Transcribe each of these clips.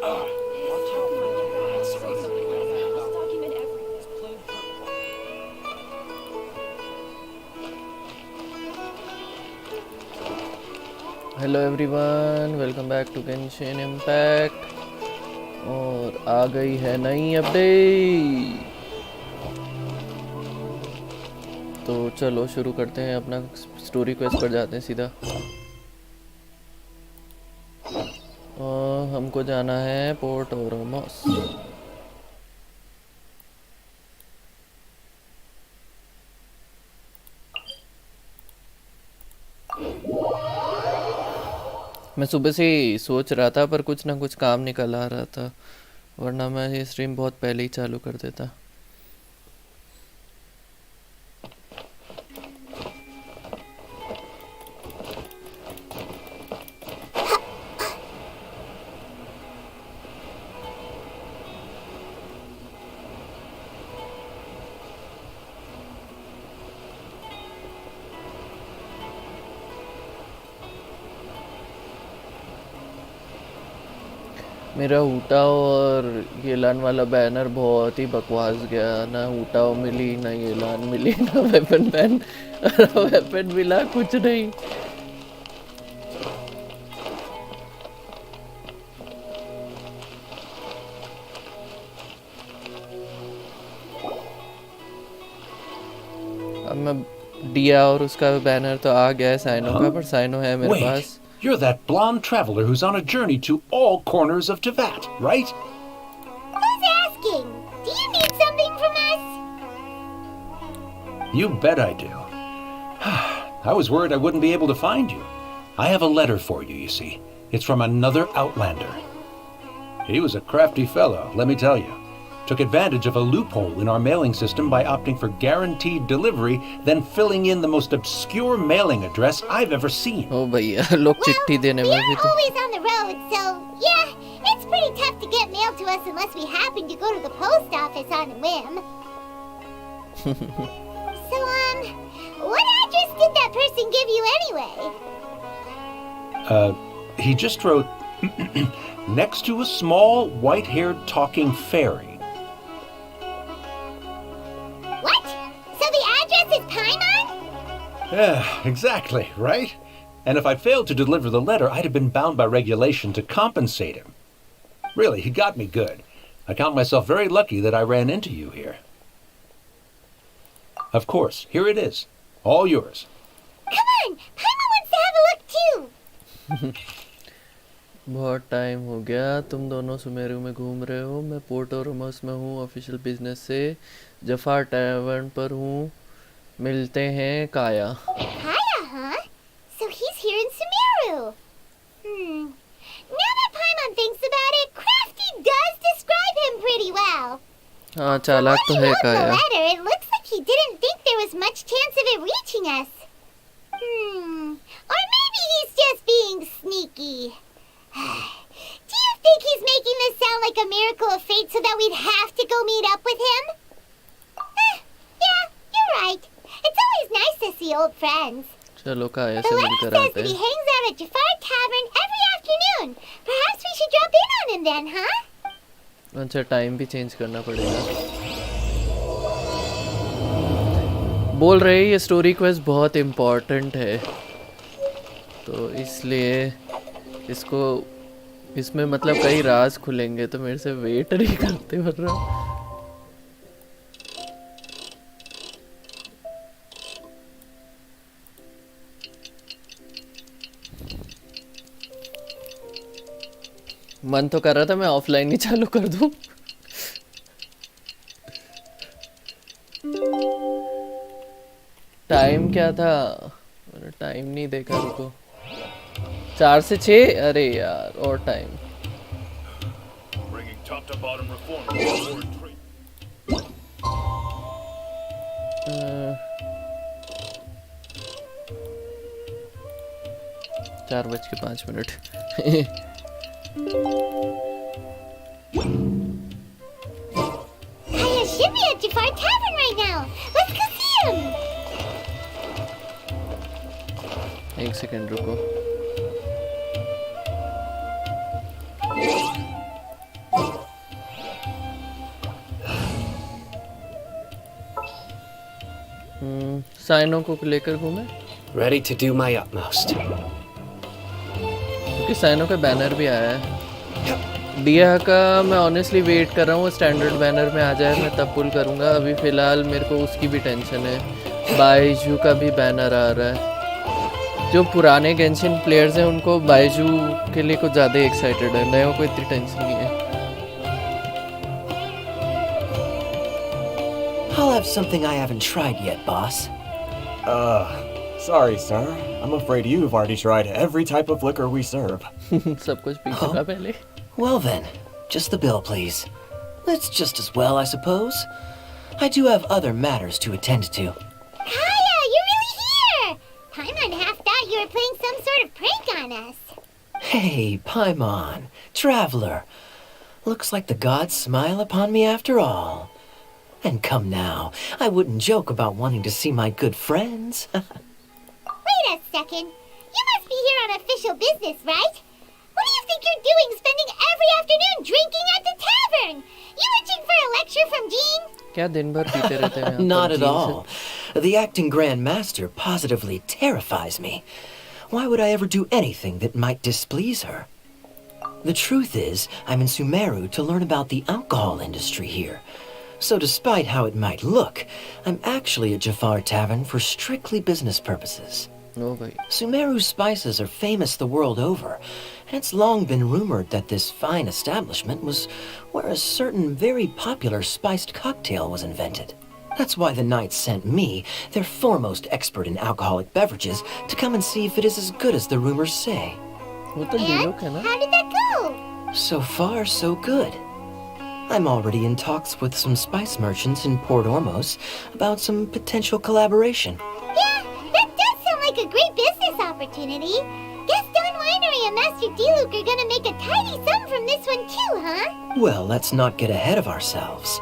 Hello everyone, welcome back to Genshin Impact. और आ गई है नई अपडेट। तो चलो शुरू करते हैं, अपना स्टोरी क्वेस्ट पर जाते हैं सीधा। और हमको जाना है पोर्ट ओरोमोस। मैं सुबह से ही सोच रहा था, पर कुछ ना कुछ काम निकल आ रहा था, वरना मैं ये स्ट्रीम बहुत पहले ही चालू कर देता। मेरा हूटाओ और येलान वाला बैनर बहुत ही बकवास गया। ना हूटाओ मिली, ना येलान मिली, ना वेपन बैन वेपन मिला, कुछ नहीं। अब मैं दिया और उसका बैनर तो आ गया है साइनो का, पर साइनो है मेरे पास। You're that blonde traveler who's on a journey to all corners of Teyvat, right? Who's asking? Do you need something from us? You bet I do. I was worried I wouldn't be able to find you. I have a letter for you, you see. It's from another Outlander. He was a crafty fellow, let me tell you. Took advantage of a loophole in our mailing system by opting for guaranteed delivery, then filling in the most obscure mailing address I've ever seen. ओ भैया, लोग चिट्ठी देने में भी We're always on the road, so yeah, it's pretty tough to get mail to us unless we happen to go to the post office on a whim. So, what address did that person give you anyway? He just wrote, next to a small, white-haired talking fairy. What? So the address is Paimon? Yeah, exactly, right? And if I failed to deliver the letter, I'd have been bound by regulation to compensate him. Really, he got me good. I count myself very lucky that I ran into you here. Of course, here it is. All yours. Come on, Paimon wants to have a look too. बहुत time हो गया, तुम दोनों सुमेरु में घूम रहे हो। मैं पोर्ट ओरोमोस में हूँ ऑफिशियल बिजनेस से। जफार टैवर्न पर हूँ। मिलते हैं काया। Kaya, huh? So he's here in Sumeru. Now that Paimon thinks about it, Crafty does describe him pretty well. हाँ, चालाक तो है When he wrote the काया। letter, it looks like he didn't think there was much chance of it reaching us. Or maybe he's just being sneaky. Do you think he's making this sound like a miracle of fate so that we'd have to go meet up with him? Yeah, you're right. It's always nice to see old friends. चलो काया The से letter मिलकर says आते that he हैं। hangs out at Jafar Tavern every afternoon. Perhaps we should drop in on him then, huh? अच्छा, time भी change करना पड़ेगा। बोल रहे ये स्टोरी क्वेस्ट बहुत इम्पोर्टेंट है, तो इसलिए इसको इसमें मतलब कई राज खुलेंगे, तो मेरे से वेट नहीं करते वरना। मन तो कर रहा था मैं ऑफलाइन ही चालू कर दूं। टाइम क्या था? मैंने टाइम नहीं देखा, रुको। 4 से 6, अरे यार और time. Bringing top to bottom reform to war and trade. 4:05। Kaya should be at Jafar Tavern right now. Let's go see him. एक सेकंड रुको। साइनों को लेकर घूमे, Ready to do my utmost. क्योंकि साइनों का बैनर भी आया है। दिया का मैं ऑनेस्टली वेट कर रहा हूँ, स्टैंडर्ड बैनर में आ जाए, मैं तब पुल करूँगा। अभी फ़िलहाल मेरे को उसकी भी टेंशन है। बाइजू का भी बैनर आ रहा है। जो पुराने गेंशिन प्लेयर्स हैं उनको बाइजू के लिए कुछ ज़्यादा एक्साइटेड है, नयों को इतनी टेंशन नहीं है। I'll have something I haven't tried yet, boss. Sorry, sir. I'm afraid you've already tried every type of liquor we serve. सब कुछ पी चुका पहले। Well then, just the bill, please. That's just as well, I suppose. I do have other matters to attend to. Kaya, you're really here! Paimon half thought you were playing some sort of prank on us. Hey, Paimon, traveler. Looks like the gods smile upon me after all. And come now, I wouldn't joke about wanting to see my good friends. Wait a second. You must be here on official business, right? What do you think you're doing spending every afternoon drinking at the tavern? You itching for a lecture from Jean? क्या दिन भर पीते रहते हैं यहाँ पर Not at gene से? all. The acting Grand Master positively terrifies me. Why would I ever do anything that might displease her? The truth is, I'm in Sumeru to learn about the alcohol industry here. So despite how it might look, I'm actually at Jafar Tavern for strictly business purposes. ओ भाई, Sumeru's spices are famous the world over, and it's long been rumored that this fine establishment was where a certain very popular spiced cocktail was invented. That's why the knights sent me, their foremost expert in alcoholic beverages, to come and see if it is as good as the rumors say. वो तो डीलोक है And ना? how did that go? So far, so good. I'm already in talks with some spice merchants in Port Ormos about some potential collaboration. Yeah, that does sound like a great business opportunity. Guess Don Winery and Master D-Luke are gonna make a tidy sum from this one too, huh? Well, let's not get ahead of ourselves.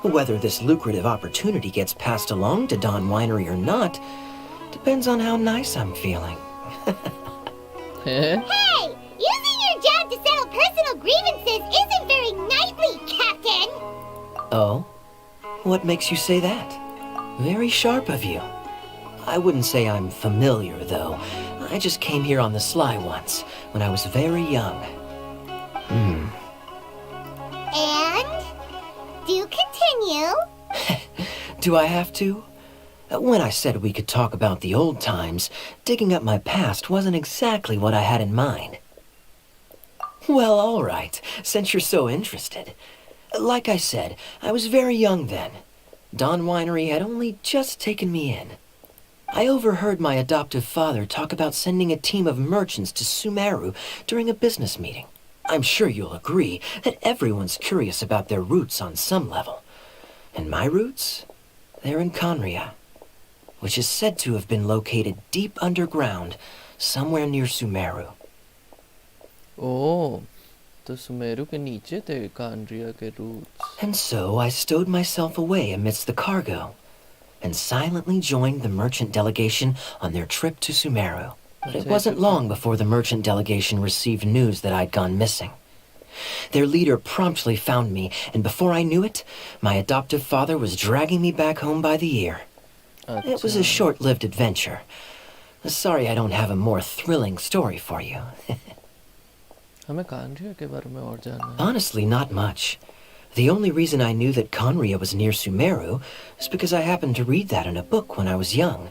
Whether this lucrative opportunity gets passed along to Don Winery or not depends on how nice I'm feeling. हैं? Hey, using your job to settle personal grievances isn't very knightly, Captain. Oh? What makes you say that? Very sharp of you. I wouldn't say I'm familiar, though. I just came here on the sly once, when I was very young. And do continue. Do I have to? When I said we could talk about the old times, digging up my past wasn't exactly what I had in mind. Well, all right, since you're so interested. Like I said, I was very young then. Don Winery had only just taken me in. I overheard my adoptive father talk about sending a team of merchants to Sumeru during a business meeting. I'm sure you'll agree that everyone's curious about their roots on some level. And my roots? They're in Conria, which is said to have been located deep underground, somewhere near Sumeru. ओ, तो सुमेरु के नीचे थे कांड्रिया के roots. And so I stowed myself away amidst the cargo, and silently joined the merchant delegation on their trip to Sumeru. But it wasn't long before the merchant delegation received news that I'd gone missing. Their leader promptly found me, and before I knew it, my adoptive father was dragging me back home by the ear. It was a short-lived adventure. Sorry I don't have a more thrilling story for you. हमें कांड्रिया के बारे में और जानना है। Honestly, not much. The only reason I knew that Conria was near Sumeru is because I happened to read that in a book when I was young.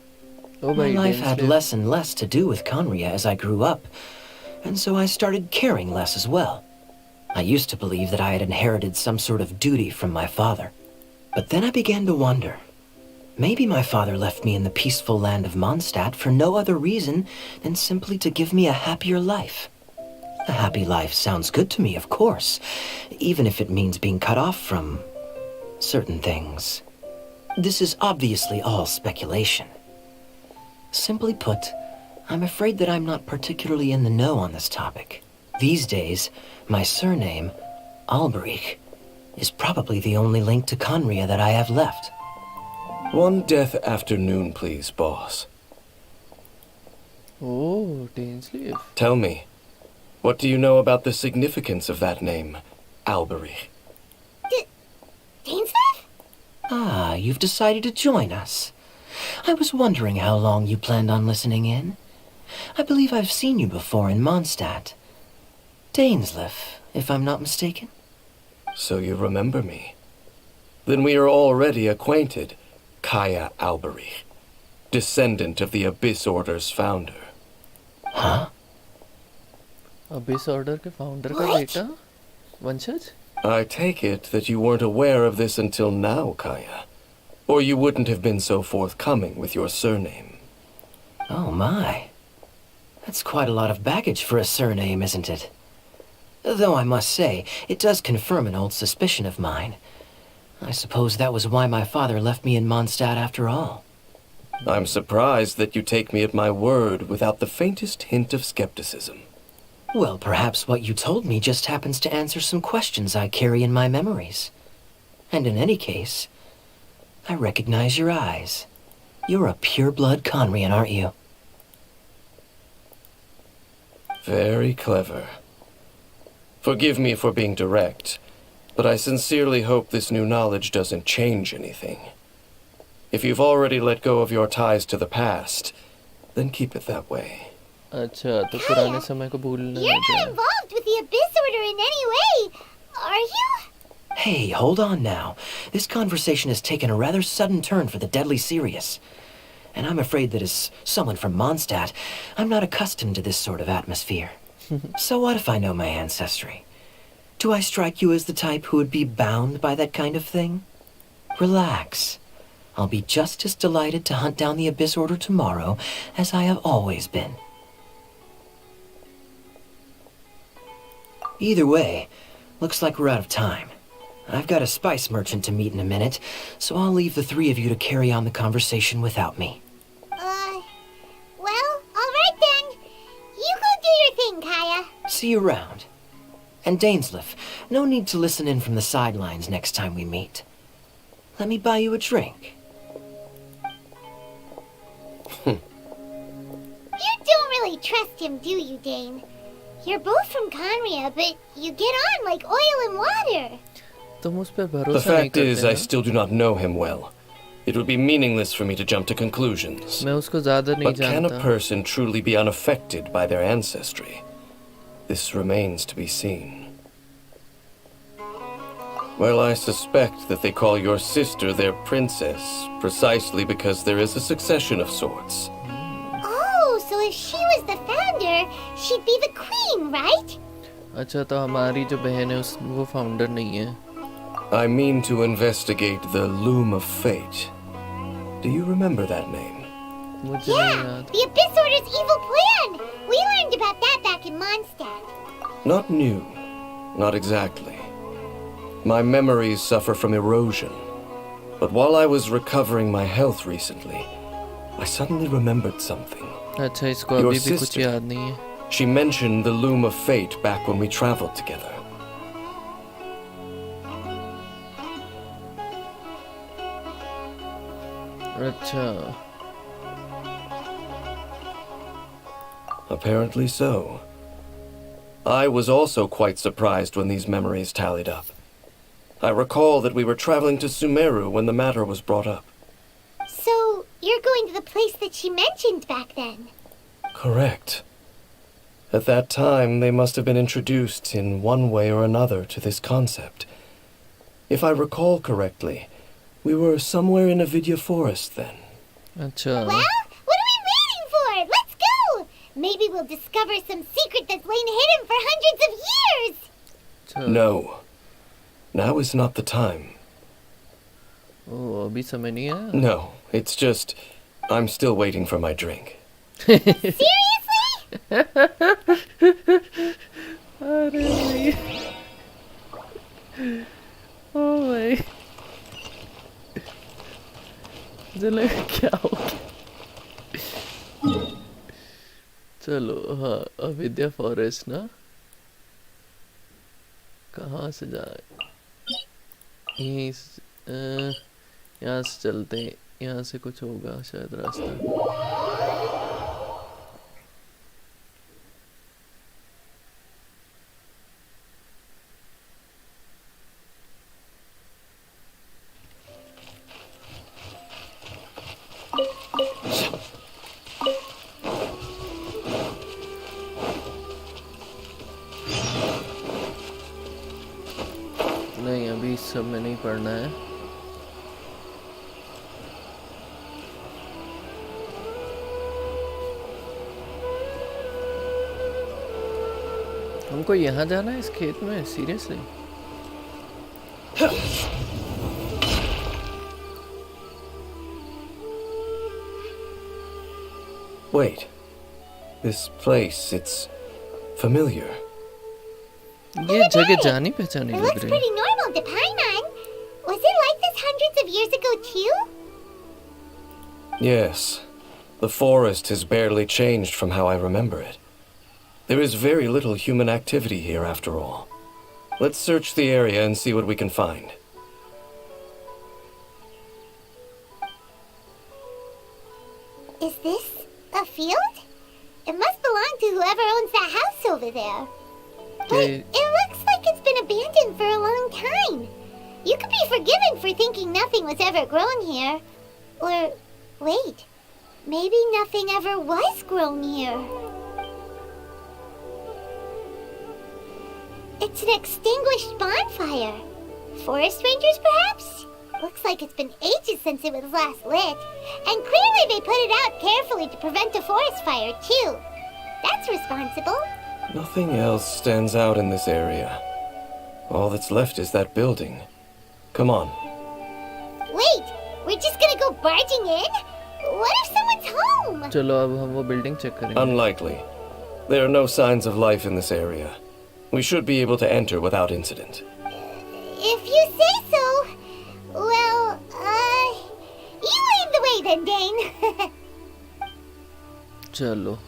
Oh My भाई, life had dense less and less to do with Conria as I grew up, and so I started caring less as well. I used to believe that I had inherited some sort of duty from my father. But then I began to wonder. Maybe my father left me in the peaceful land of Mondstadt for no other reason than simply to give me a happier life. A happy life sounds good to me, of course, even if it means being cut off from certain things. This is obviously all speculation. Simply put, I'm afraid that I'm not particularly in the know on this topic. These days, my surname, Alberich, is probably the only link to Conria that I have left. One death afternoon, please, boss. Oh, डेंसलीव। Tell me, what do you know about the significance of that name, Alberich? Dainsmith? Ah, you've decided to join us. I was wondering how long you planned on listening in. I believe I've seen you before in Mondstadt. Dainsleif, if I'm not mistaken. So you remember me. Then we are already acquainted, Kaya Alberich, descendant of the Abyss Order's founder. Huh? Abish order के founder का बेटा वंशज I take it that you weren't aware of this until now, Kaya. Or you wouldn't have been so forthcoming with your surname. Oh my. That's quite a lot of baggage for a surname, isn't it? Though I must say, it does confirm an old suspicion of mine. I suppose that was why my father left me in Mondstadt after all. I'm surprised that you take me at my word without the faintest hint of skepticism. Well, perhaps what you told me just happens to answer some questions I carry in my memories. And in any case, I recognize your eyes. You're a pure-blood Conrian, aren't you? Very clever. Forgive me for being direct, but I sincerely hope this new knowledge doesn't change anything. If you've already let go of your ties to the past, then keep it that way. अच्छा तो पुराने समय को भूलना You're not है involved with the Abyss Order in any way, are you? Hey, hold on now. This conversation has taken a rather sudden turn for the deadly serious. And I'm afraid that as someone from Mondstadt, I'm not accustomed to this sort of atmosphere. So what if I know my ancestry? Do I strike you as the type who would be bound by that kind of thing? Relax. I'll be just as delighted to hunt down the Abyss Order tomorrow as I have always been. Either way, looks like we're out of time. I've got a spice merchant to meet in a minute, so I'll leave the three of you to carry on the conversation without me. Well, alright then. You go do your thing, Kaya. See you around. And Dainsleif, no need to listen in from the sidelines next time we meet. Let me buy you a drink. You don't really trust him, do you, Dane? You're both from Conria, but you get on like oil and water. तुम उस पे The भरोसा नहीं fact is, I करते still do not know him well. It would be meaningless for me to jump to conclusions. मैं उसको ज्यादा नहीं But can a जानता person truly be unaffected by their ancestry? This remains to be seen. Well, I suspect that they call your sister their princess, precisely because there is a succession of sorts. Oh, so if she was the founder, she'd be the queen, right? अच्छा तो हमारी जो बहन है उस वो founder नहीं है I mean to investigate the Loom of Fate. Do you remember that name? मुझे नहीं Yeah, याद the Abyss Order's evil plan. We learned about that back in Mondstadt. Not new. Not exactly. My memories suffer from erosion. But while I was recovering my health recently, I suddenly remembered something. अच्छा इसको Your अभी भी कुछ sister. याद नहीं है She mentioned the Loom of Fate back when we traveled together. अच्छा Apparently so. I was also quite surprised when these memories tallied up. I recall that we were traveling to Sumeru when the matter was brought up. So, you're going to the place that she mentioned back then? Correct. At that time, they must have been introduced in one way or another to this concept. If I recall correctly, we were somewhere in a Vidya forest then. अच्छा Well, what are we waiting for? Let's go! Maybe we'll discover some secret that's lain hidden for hundreds of years! अच्छा No. Now is not the time. ओ अभी समय नहीं है No, it's just... I'm still waiting for my drink. Seriously? अरे भाई ओ भाई चलो क्या हो गया चलो हाँ अविद्या फॉरेस्ट ना कहाँ से जाए यहीं यहाँ से चलते हैं यहाँ से कुछ होगा शायद रास्ता नहीं, अभी इस सब में नहीं पढ़ना है। हमको यहाँ जाना है इस खेत में, seriously? Wait. This place, it's familiar. ये जगह जानी पहचानी It लग looks रही है। pretty normal to Paimon. Was it like this hundreds of years ago too? Yes. The forest has barely changed from how I remember it. There is very little human activity here after all. Let's search the area and see what we can find. Is this a field? It must belong to whoever owns that house over there. Wait, it looks like it's been abandoned for a long time. You could be forgiven for thinking nothing was ever grown here. Or, wait, maybe nothing ever was grown here. It's an extinguished bonfire. Forest rangers, perhaps? Looks like it's been ages since it was last lit. And clearly they put it out carefully to prevent a forest fire, too. That's responsible. Nothing else stands out in this area. All that's left is that building. Come on. Wait, we're just gonna go barging in? What if someone's home? चलो अब हम वो building check करेंगे। Unlikely. There are no signs of life in this area. We should be able to enter without incident. If you say so. Well, you lead the way then, Dane. चलो।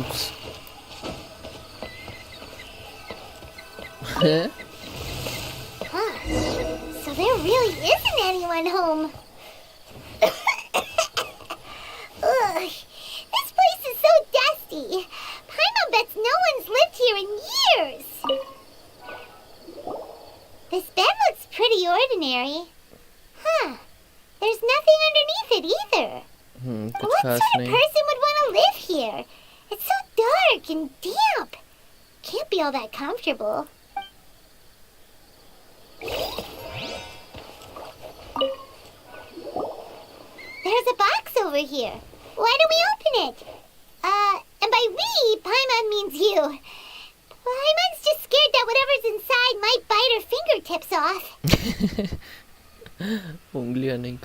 Oops. Huh. So there really isn't anyone home. Ugh, this place is so dusty. Paimon bets no one's lived here in years. This bed looks pretty ordinary. Huh. There's nothing underneath it either. कुछ What खास sort of नहीं। person would want to live here? It's so dark and damp. Can't be all that comfortable. There's a box over here. Why don't we open it? And by we, Paimon means you. Paimon's just scared that whatever's inside might bite her fingertips off. उंगलियां नहीं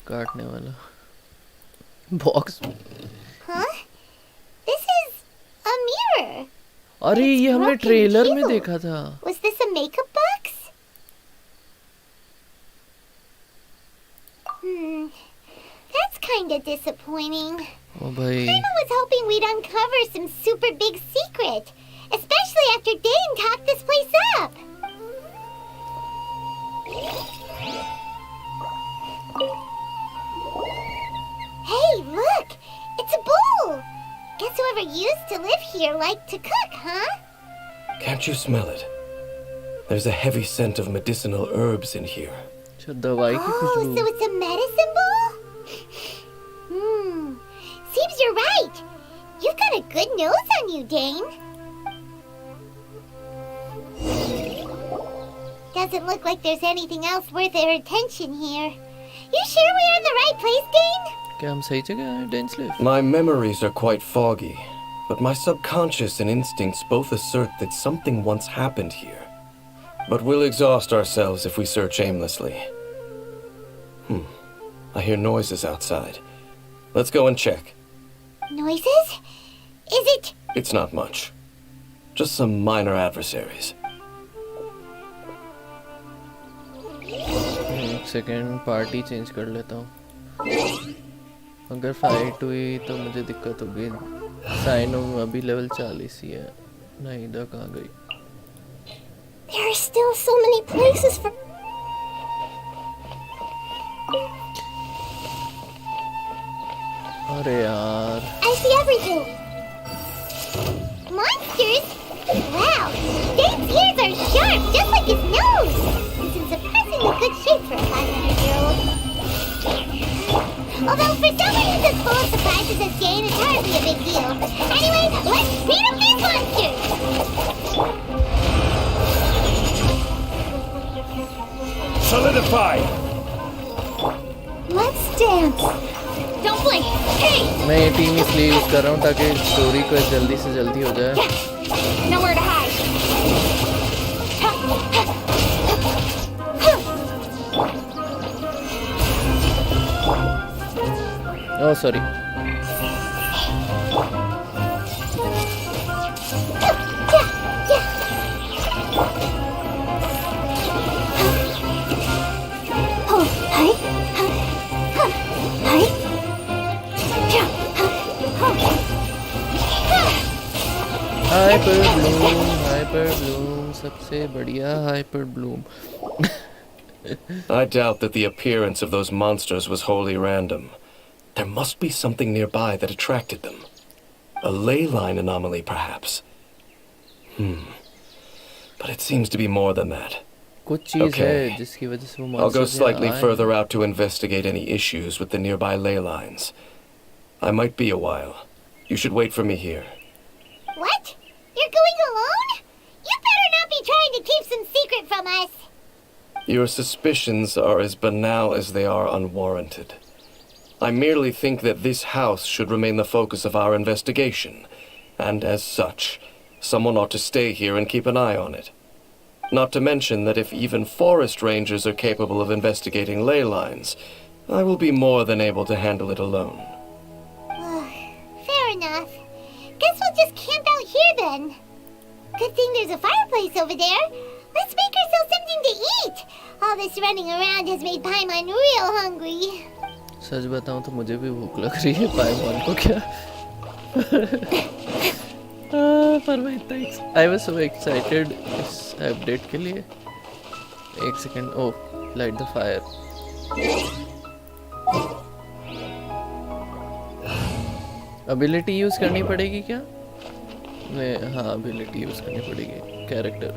काटने वाला box. Huh? This is a mirror. अरे It's ये हमने broken trailer में too. देखा था। Was this a makeup box? That's kinda disappointing. ओ भाई Paimon was hoping we'd uncover some super big secret, especially after Dane talked this place up. Hey, look! It's a bowl! Guess whoever used to live here liked to cook, huh? Can't you smell it? There's a heavy scent of medicinal herbs in here. अच्छा दवाई की Oh, so Khushboo. it's a medicine bowl? Seems you're right. You've got a good nose on you, Dane. Doesn't look like there's anything else worth our attention here. You sure we're in the right place, Dane? क्या हम सही जगह हैं डेंसलिफ? My memories are quite foggy, but my subconscious and instincts both assert that something once happened here. But we'll exhaust ourselves if we search aimlessly. I hear noises outside. Let's go and check. Noises? Is it... It's not much. Just some minor adversaries. एक second party change कर लेता हूँ। अगर fight हुई तो मुझे दिक्कत होगी। साइनो में अभी लेवल 40 ही है। नहीं इधर कहाँ गई? There are still so many places for... अरे यार I see everything. Monsters? Wow, Dane's ears are sharp, just like his nose. He's in surprisingly good shape for a 500-year-old. Although for someone who's as full of surprises as Dane, it's hardly a big deal. Anyway, let's solidified! Let's dance. Don't blink. Hey! मैं ये team इसलिए use कर रहा हूँ ताकि story को जल्दी से जल्दी हो जाए. Nowhere to hide. Oh, sorry. Hyper Bloom सबसे बढ़िया hyper Bloom. I doubt that the appearance of those monsters was wholly random. There must be something nearby that attracted them. A ley line anomaly, perhaps. But it seems to be more than that. कुछ चीज Okay. है जिसकी वजह से वो I'll go monsters slightly यहाँ आए. further out to investigate any issues with the nearby ley lines. I might be a while. You should wait for me here. What? You're going alone? You better not be trying to keep some secret from us. Your suspicions are as banal as they are unwarranted. I merely think that this house should remain the focus of our investigation, and as such, someone ought to stay here and keep an eye on it. Not to mention that if even forest rangers are capable of investigating ley lines, I will be more than able to handle it alone. Fair enough. Guess we'll just camp out here then. Good thing there's a fireplace over there. Let's make ourselves something to eat. All this running around has made Paimon real hungry. सच बताऊं तो मुझे भी भूख लग रही है. पाइमॉन को क्या? For my thanks. I was so excited इस अपडेट के लिए. एक second. Oh, light the fire. Ability use करनी पड़ेगी क्या? नहीं, हाँ ability यूज करनी पड़ेगी. कैरेक्टर.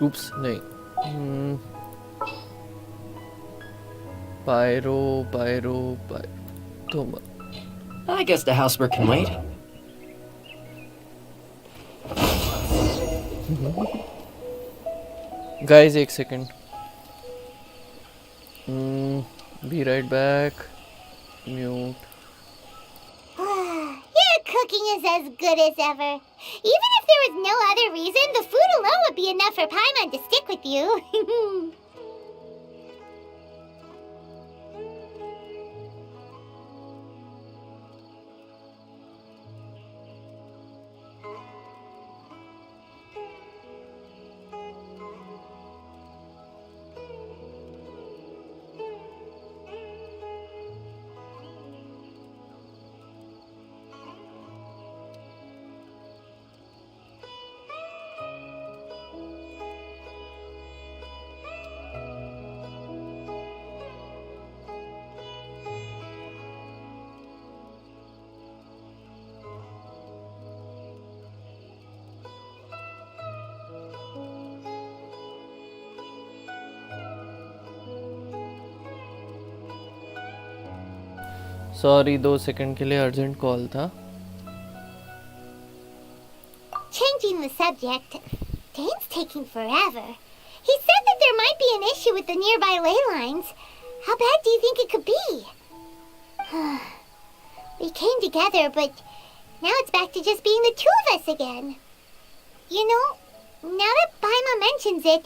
Oops, नहीं. Pyro. I guess the housework can wait. Guys, एक second. Be right back. Mute. Your cooking is as good as ever. Even if there was no other reason, the food alone would be enough for Paimon to stick with you. Sorry 2 second के लिए urgent call था. Changing the subject, Dane's taking forever. He said that there might be an issue with the nearby ley lines. How bad do you think it could be? We came together, but now it's back to just being the two of us again. You know, now that Paima mentions it,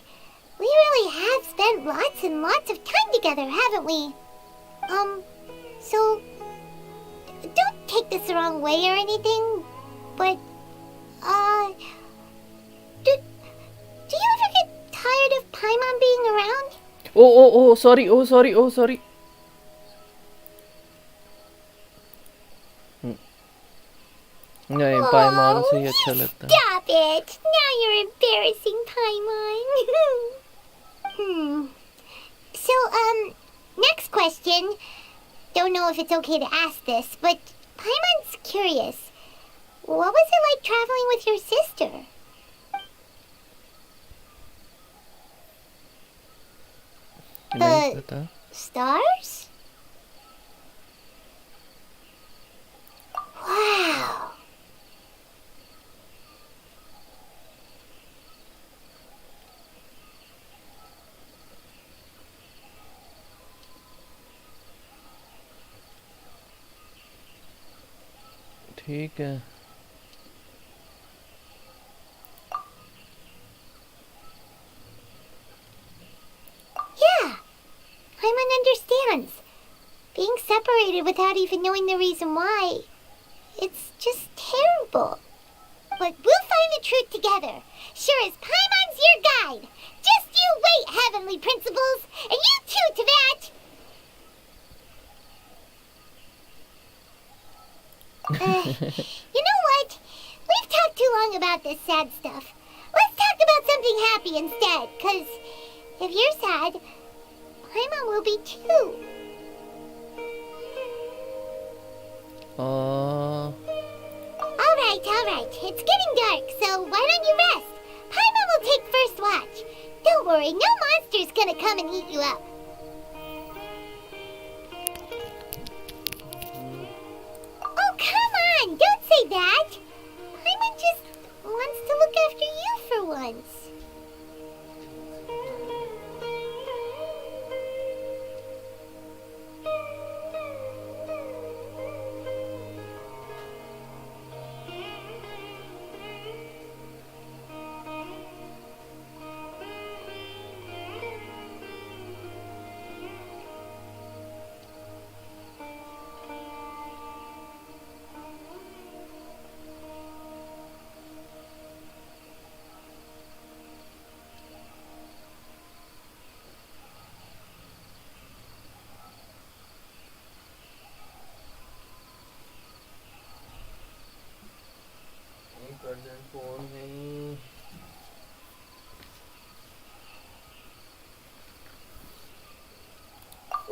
we really have spent lots and lots of time together, haven't we? So, don't take this the wrong way or anything, but, do you ever get tired of Paimon being around? Oh, sorry. नहीं, पाइमॉन से ही अच्छा लगता है. Stop it! Now you're embarrassing Paimon. So, next question. Don't know if it's okay to ask this, but Paimon's curious. What was it like traveling with your sister? नहीं पता. Stars? Wow. ठीक है. Yeah, Paimon understands. Being separated without even knowing the reason why. It's just terrible. But we'll find the truth together. Sure as Paimon's your guide. Just you wait, Heavenly Principles. And you too, Teyvat. You know what? We've talked too long about this sad stuff. Let's talk about something happy instead, 'cause if you're sad, Paimon will be too. Alright. It's getting dark, so why don't you rest? Paimon will take first watch. Don't worry, no monster's gonna come and eat you up. Oh, come on! Don't say that! Paimon just wants to look after you for once. Phone नहीं.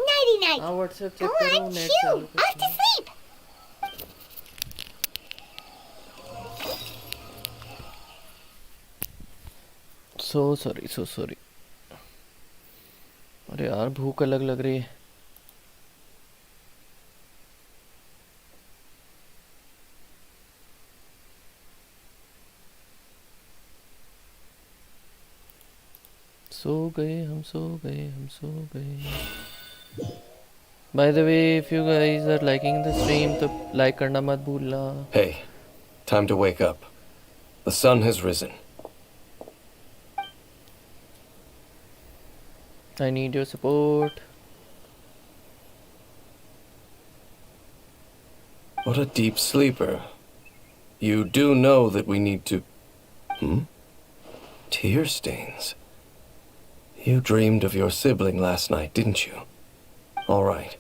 Nighty night. हाँ WhatsApp Go check करो. on, net chew. चालू Off to sleep. So sorry. अरे यार भूख अलग लग रही है. सो गए हम सो गए. By the way, if you guys are liking the stream, तो like करना मत भूलना. Hey, time to wake up. The sun has risen. I need your support. What a deep sleeper. You do know that we need to... Tear stains. You dreamed of your sibling last night, didn't you? All right.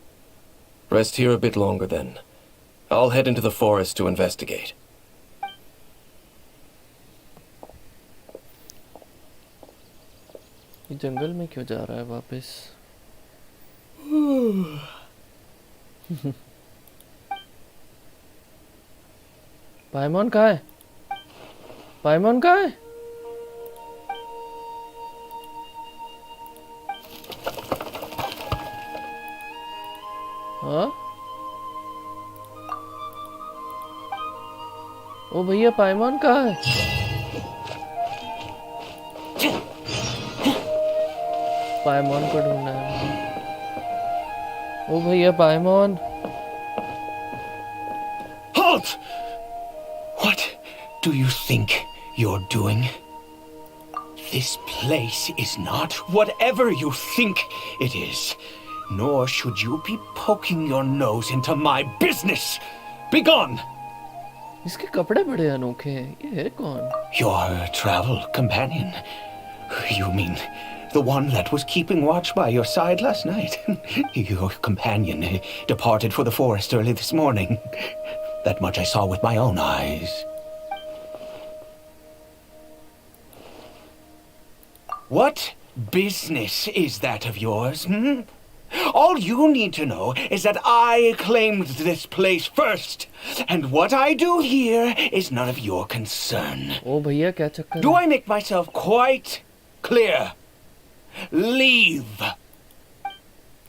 Rest here a bit longer then. I'll head into the forest to investigate. ये जंगल में क्यों जा रहा है वापस? पाइमॉन कहाँ है? हाँ? ओ भैया पाइमॉन कहाँ है? पाइमॉन को ढूंढना है. ओ भैया पाइमॉन. Halt! What do you think you're doing? This place is not whatever you think it is. Nor should you be poking your nose into my business. Be gone! इसके कपड़े बड़े अनोखे हैं. ये है कौन? Your travel companion. You mean the one that was keeping watch by your side last night? Your companion departed for the forest early this morning. That much I saw with my own eyes. What business is that of yours, All you need to know is that I claimed this place first, and what I do here is none of your concern. ओ भैया क्या चक्कर Do है? I make myself quite clear? Leave.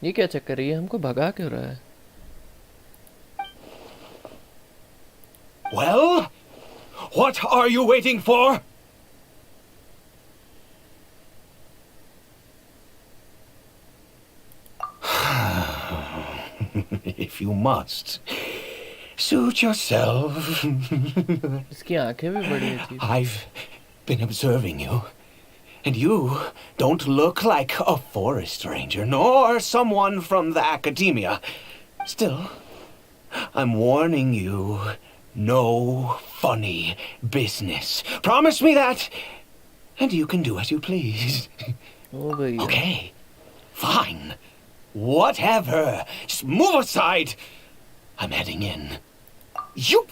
ये क्या चक्कर है? ये हमको भगा क्यों रहा है? Well, what are you waiting for? If you must, Suit yourself. इसकी आंखें भी बड़ी अजीब। I've been observing you, and you don't look like a forest ranger, nor someone from the academia. Still, I'm warning you, no funny business. Promise me that, and you can do as you please. ओ भैया। Okay, fine. Whatever. Just move aside. I'm heading in. You...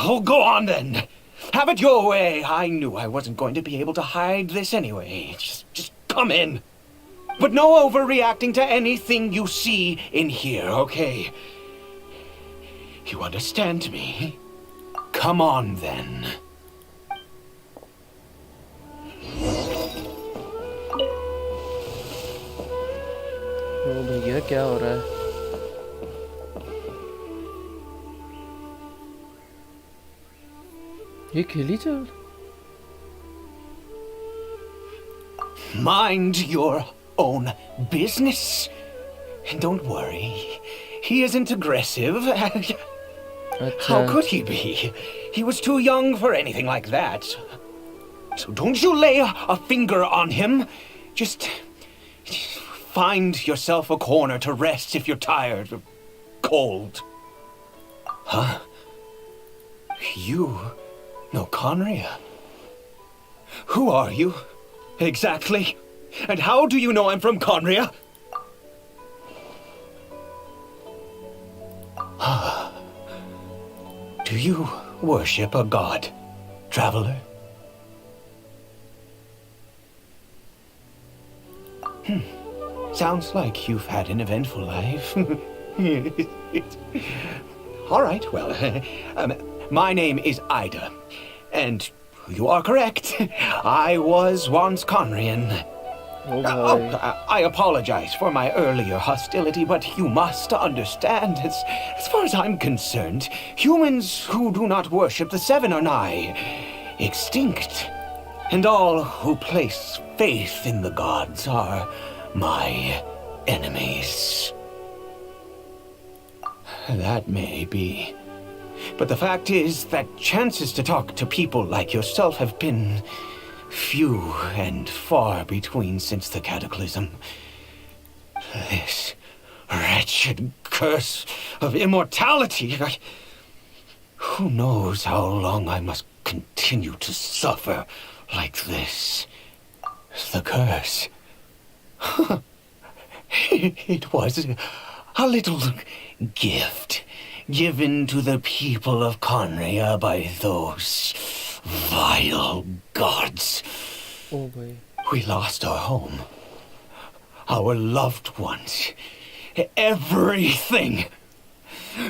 Oh, go on then. Have it your way. I knew I wasn't going to be able to hide this anyway. Just come in. But no overreacting to anything you see in here, okay? You understand me? Come on then. ओ भैया क्या हो रहा है? ये खेली चल। Mind your own business. And don't worry, he isn't aggressive. How could he be? He was too young for anything like that. So don't you lay a finger on him. Just find yourself a corner to rest if you're tired or cold. Huh? You know Conria? Who are you? Exactly. And how do you know I'm from Conria? Do you worship a god, traveler? Sounds like you've had an eventful life. All right, well, my name is Ida, and you are correct. I was once Conrian. I apologize for my earlier hostility, but you must understand, as far as I'm concerned, humans who do not worship the Seven are nigh extinct. And all who place faith in the gods are my enemies. That may be. But the fact is that chances to talk to people like yourself have been few and far between since the cataclysm. This wretched curse of immortality. Who knows how long I must continue to suffer like this? The curse. It was a little gift given to the people of Conria by those vile gods. ओ भाई। We lost our home, our loved ones, everything.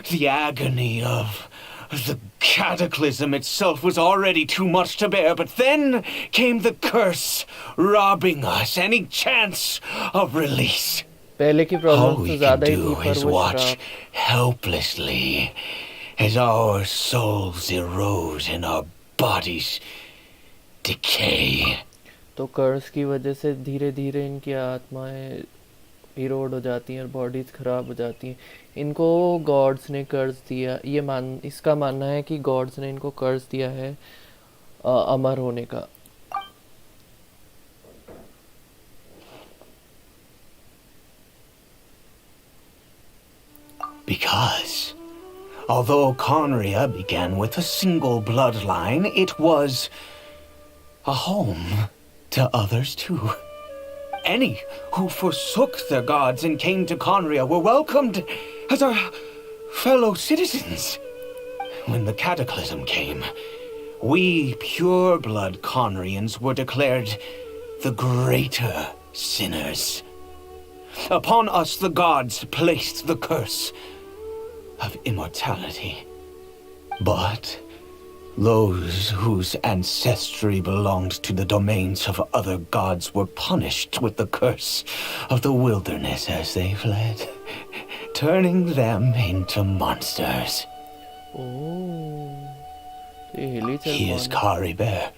The agony of the cataclysm itself was already too much to bear, but then came the curse, robbing us any chance of release. पहले की All problem we तो can ज्यादा ही do थी पर is वो watch शराब। helplessly as our souls erode and our bodies decay. तो कर्स की वजह से धीरे धीरे इनकी आत्माएं इरोड हो जाती हैं और बॉडीज खराब हो जाती हैं। इनको गॉड्स ने कर्स दिया, इसका मानना है कि गॉड्स ने इनको कर्स दिया है अमर होने का। Because, although Conria began with a single bloodline, it was a home to others too. Any who forsook their gods and came to Conria were welcomed as our fellow citizens. When the cataclysm came, we pure-blood Conrians were declared the greater sinners. Upon us the gods placed the curse of immortality. But those whose ancestry belonged to the domains of other gods were punished with the curse of the wilderness as they fled, turning them into monsters. ओह, तो ये हिली चल He is कौन है? Kari Bear,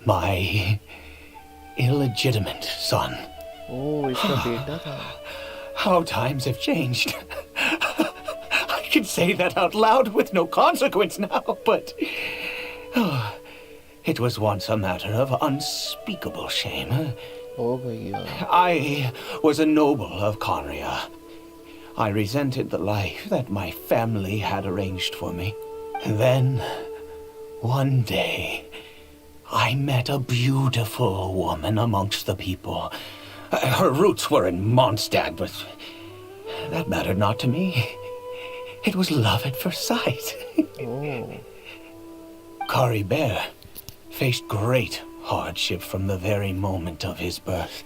my illegitimate son. ओह, इसका बेटा था। How times have changed. can say that out loud with no consequence now, but it was once a matter of unspeakable shame. ओ भैया I was a noble of Conria. I resented the life that my family had arranged for me. And then, one day, I met a beautiful woman amongst the people. Her roots were in Mondstadt, but that mattered not to me. It was love at first sight. O Kari Bear faced great hardship from the very moment of his birth.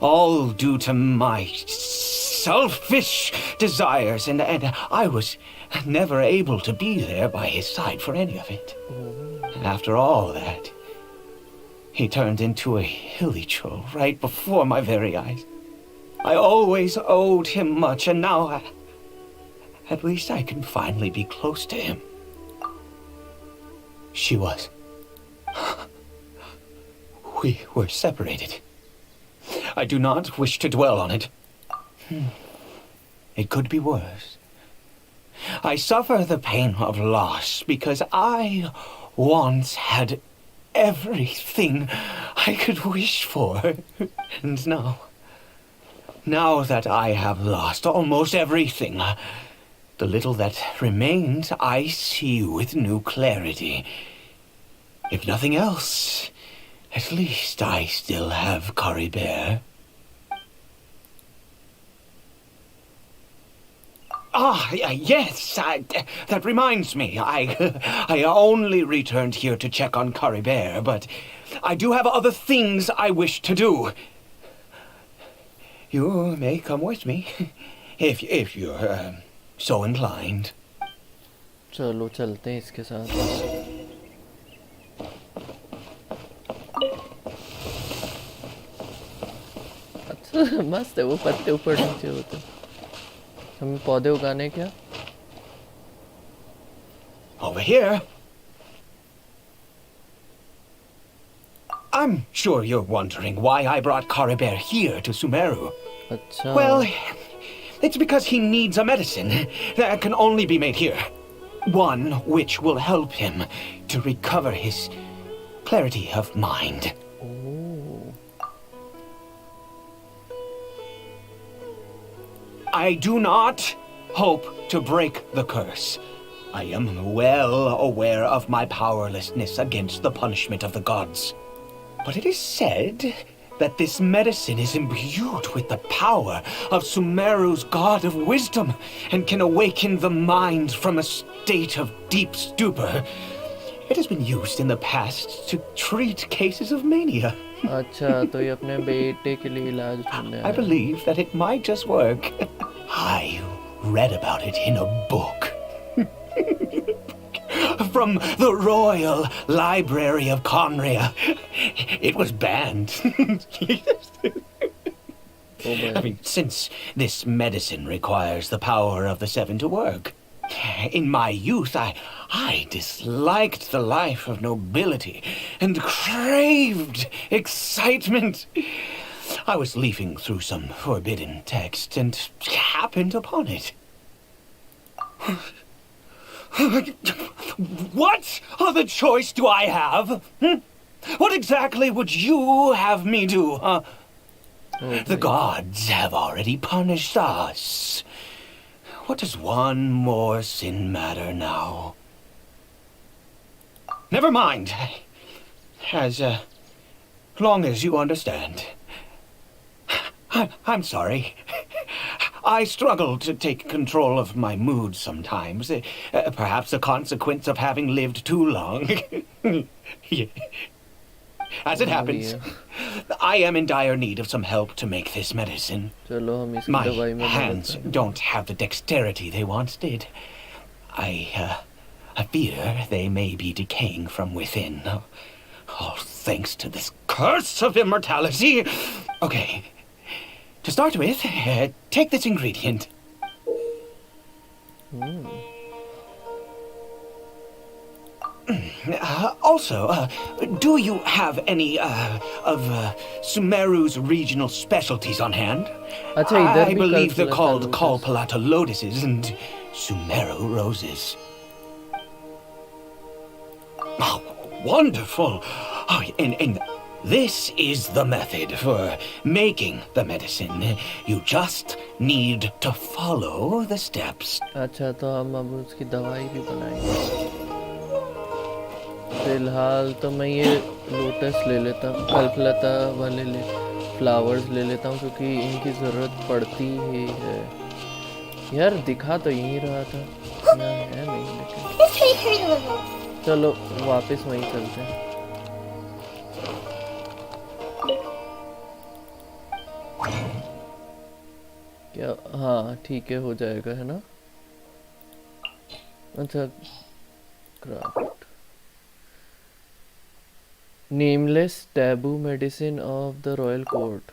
All due to my selfish desires, and I was never able to be there by his side for any of it. After all that, he turned into a hilly troll right before my very eyes. I always owed him much, and now at least I can finally be close to him. She was. We were separated. I do not wish to dwell on it. It could be worse. I suffer the pain of loss because I once had everything I could wish for. And now that I have lost almost everything, the little that remains I see with new clarity. If nothing else, at least I still have Kari Bear. Yes, that reminds me. I only returned here to check on Kari Bear, but I do have other things I wish to do. You may come with me, if you're so inclined. चलो चलते हैं इसके साथ अच्छा मस्त है वो पत्ते ऊपर नीचे होते हमें पौधे उगाने क्या Over here. I'm sure you're wondering why I brought Kari Bear here to Sumeru. अच्छा Well, it's because he needs a medicine that can only be made here. One which will help him to recover his clarity of mind. I do not hope to break the curse. I am well aware of my powerlessness against the punishment of the gods. But it is said that this medicine is imbued with the power of Sumeru's god of wisdom and can awaken the mind from a state of deep stupor. It has been used in the past to treat cases of mania. अच्छा तो ये अपने बेटे के लिए इलाज ढूंढने I believe that it might just work. I read about it in a book. From the Royal Library of Conria. It was banned. I mean, since this medicine requires the power of the seven to work. In my youth, I disliked the life of nobility and craved excitement. I was leafing through some forbidden text and happened upon it. What other choice do I have? What exactly would you have me do? The gods have already punished us. What does one more sin matter now? Never mind. As long as you understand. I'm sorry. I struggle to take control of my mood sometimes. Perhaps a consequence of having lived too long. As it happens, I am in dire need of some help to make this medicine. चलो हम इसकी My दवाई में hands don't have the dexterity they once did. I fear they may be decaying from within. All thanks to this curse of immortality. Okay. To start with, take this ingredient. Also, do you have any of Sumeru's regional specialties on hand? अच्छा इधर I भी believe they're called Kalpalata Kalpalata lotuses, and Sumeru roses. Oh, wonderful! Oh, and this is the method for making the medicine. You just need to follow the steps. अच्छा, तो हम अब उसकी दवाई भी बनाएंगे। फिलहाल तो मैं ये लोटस ले लेता हूँ, कल्पलता वाले फ्लावर्स ले लेता हूँ, क्योंकि इनकी ज़रूरत पड़ती ही है। यार दिखा तो यहीं रहा था, यहाँ है नहीं, लेकिन This may hurt a little. चलो वापस वहीं चलते हैं। क्या? हाँ ठीक है, हो जाएगा, है ना? अच्छा, craft nameless taboo medicine of the royal court.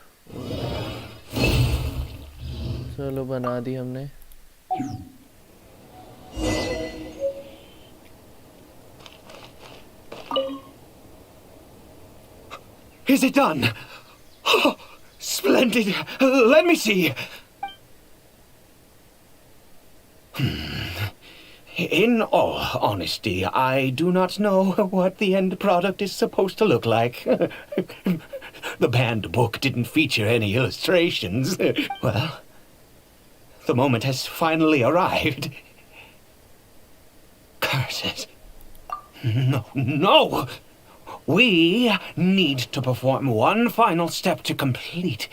चलो बना दी हमने। Is it done? Oh, splendid. Let me see. In all honesty, I do not know what the end product is supposed to look like. The banned book didn't feature any illustrations. Well, the moment has finally arrived. Curses. No! We need to perform one final step to complete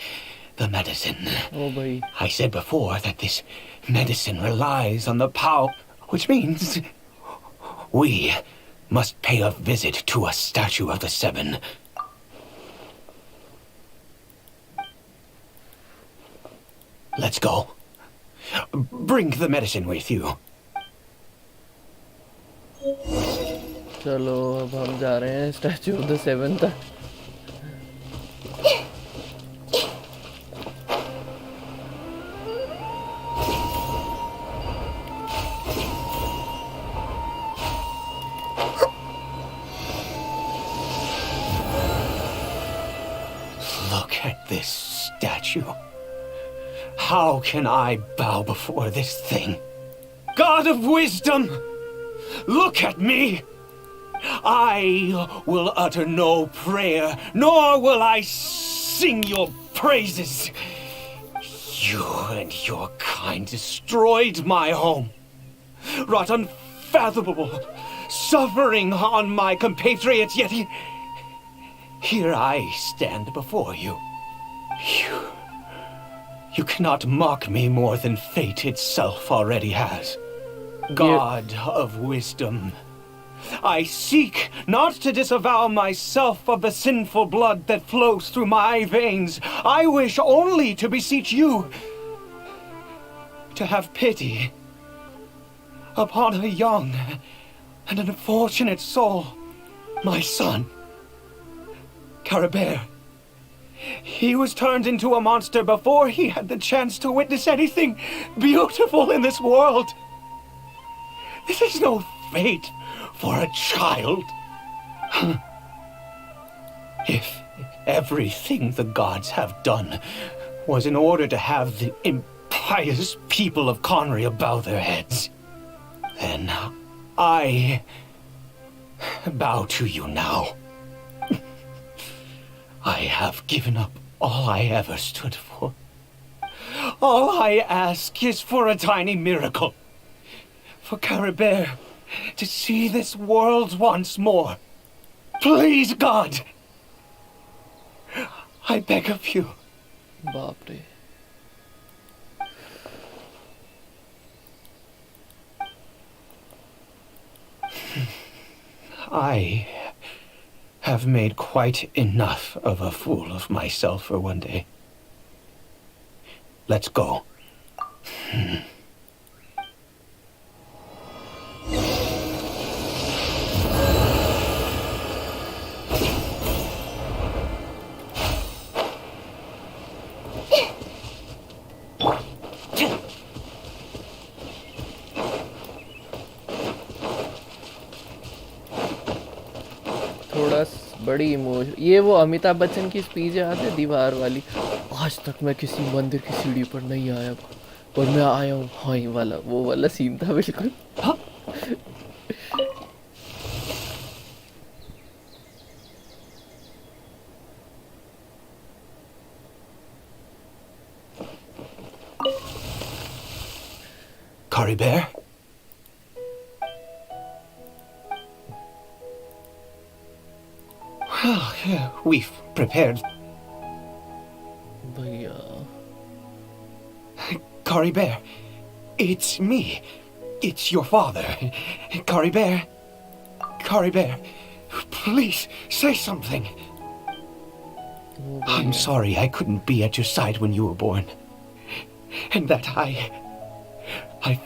the medicine. ओ भाई, I said before that this medicine relies on the power, which means we must pay a visit to a statue of the Seven. Let's go. Bring the medicine with you. चलो अब हम जा रहे हैं statue of the seven तक। Look at this statue. How can I bow before this thing? God of wisdom, look at me. I will utter no prayer, nor will I sing your praises. You and your kind destroyed my home, wrought unfathomable suffering on my compatriots, yet here I stand before you. You cannot mock me more than fate itself already has. God of wisdom, I seek not to disavow myself of the sinful blood that flows through my veins. I wish only to beseech you to have pity upon a young and unfortunate soul, my son, Caribert. He was turned into a monster before he had the chance to witness anything beautiful in this world. This is no fate for a child. If everything the gods have done was in order to have the impious people of Conria bow their heads, then I bow to you now. I have given up all I ever stood for. All I ask is for a tiny miracle. For Caribert to see this world once more. Please, God! I beg of you. बाप रे। I have made quite enough of a fool of myself for one day. Let's go. बड़ी emotion. ये वो अमिताभ बच्चन की speech याद है, दीवार वाली, आज तक मैं किसी मंदिर की सीढ़ी पर नहीं आया और मैं आया हूँ, हाँ ये वाला, वो वाला सीन था बिल्कुल। Cory Bear? Well, we've prepared. भैया Cory Bear, it's me. It's your father. Cory Bear. Cory Bear, please say something. वो I'm भैया sorry I couldn't be at your side when you were born. And that I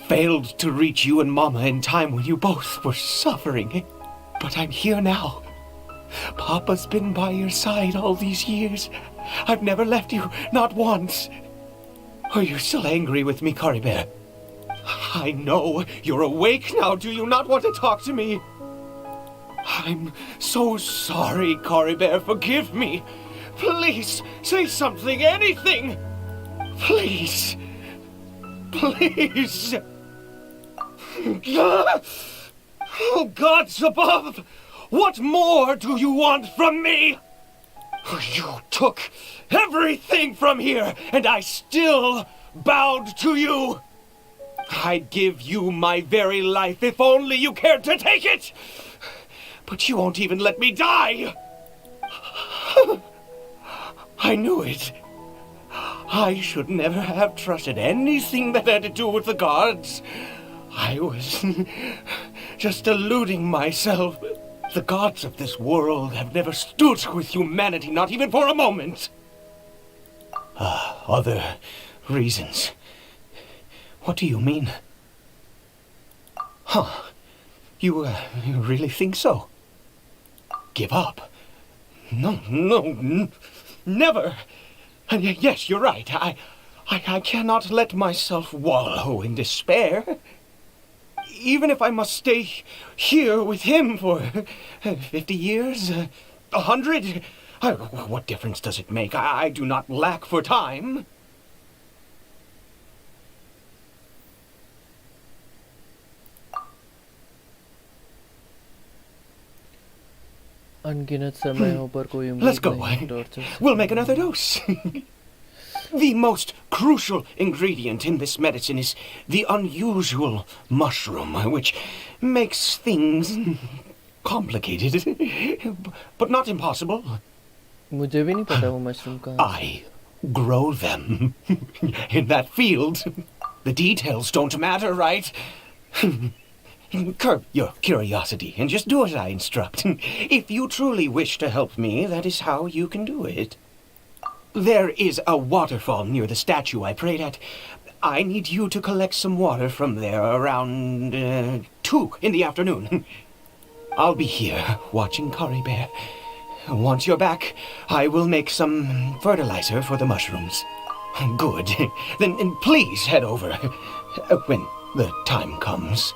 failed to reach you and Mama in time when you both were suffering. But I'm here now. Papa's been by your side all these years. I've never left you, not once. Are you still angry with me, Cory Bear? I know you're awake now. Do you not want to talk to me? I'm so sorry, Cory Bear. Forgive me. Please, say something, anything. Please. Please. Oh, gods above! What more do you want from me? You took everything from here, and I still bowed to you. I'd give you my very life if only you cared to take it. But you won't even let me die. I knew it. I should never have trusted anything that had to do with the gods. I was just deluding myself. The gods of this world have never stood with humanity, not even for a moment. Other reasons. What do you mean? Huh. You really think so? Give up? No, never. And yes, you're right. I cannot let myself wallow in despair. Even if I must stay here with him for 50 years, 100, what difference does it make? I do not lack for time. अनगिनत समयों पर कोई Let's उम्मीद go. नहीं torture से। We'll make another dose. The most crucial ingredient in this medicine is the unusual mushroom, which makes things complicated, but not impossible. मुझे भी नहीं पता वो मशरूम कहाँ से। I grow them in that field. The details don't matter, right? Curb your curiosity and just do as I instruct. If you truly wish to help me, that is how you can do it. There is a waterfall near the statue I prayed at. I need you to collect some water from there around 2 in the afternoon. I'll be here watching Cory Bear. Once you're back, I will make some fertilizer for the mushrooms. Good. Then please head over when the time comes.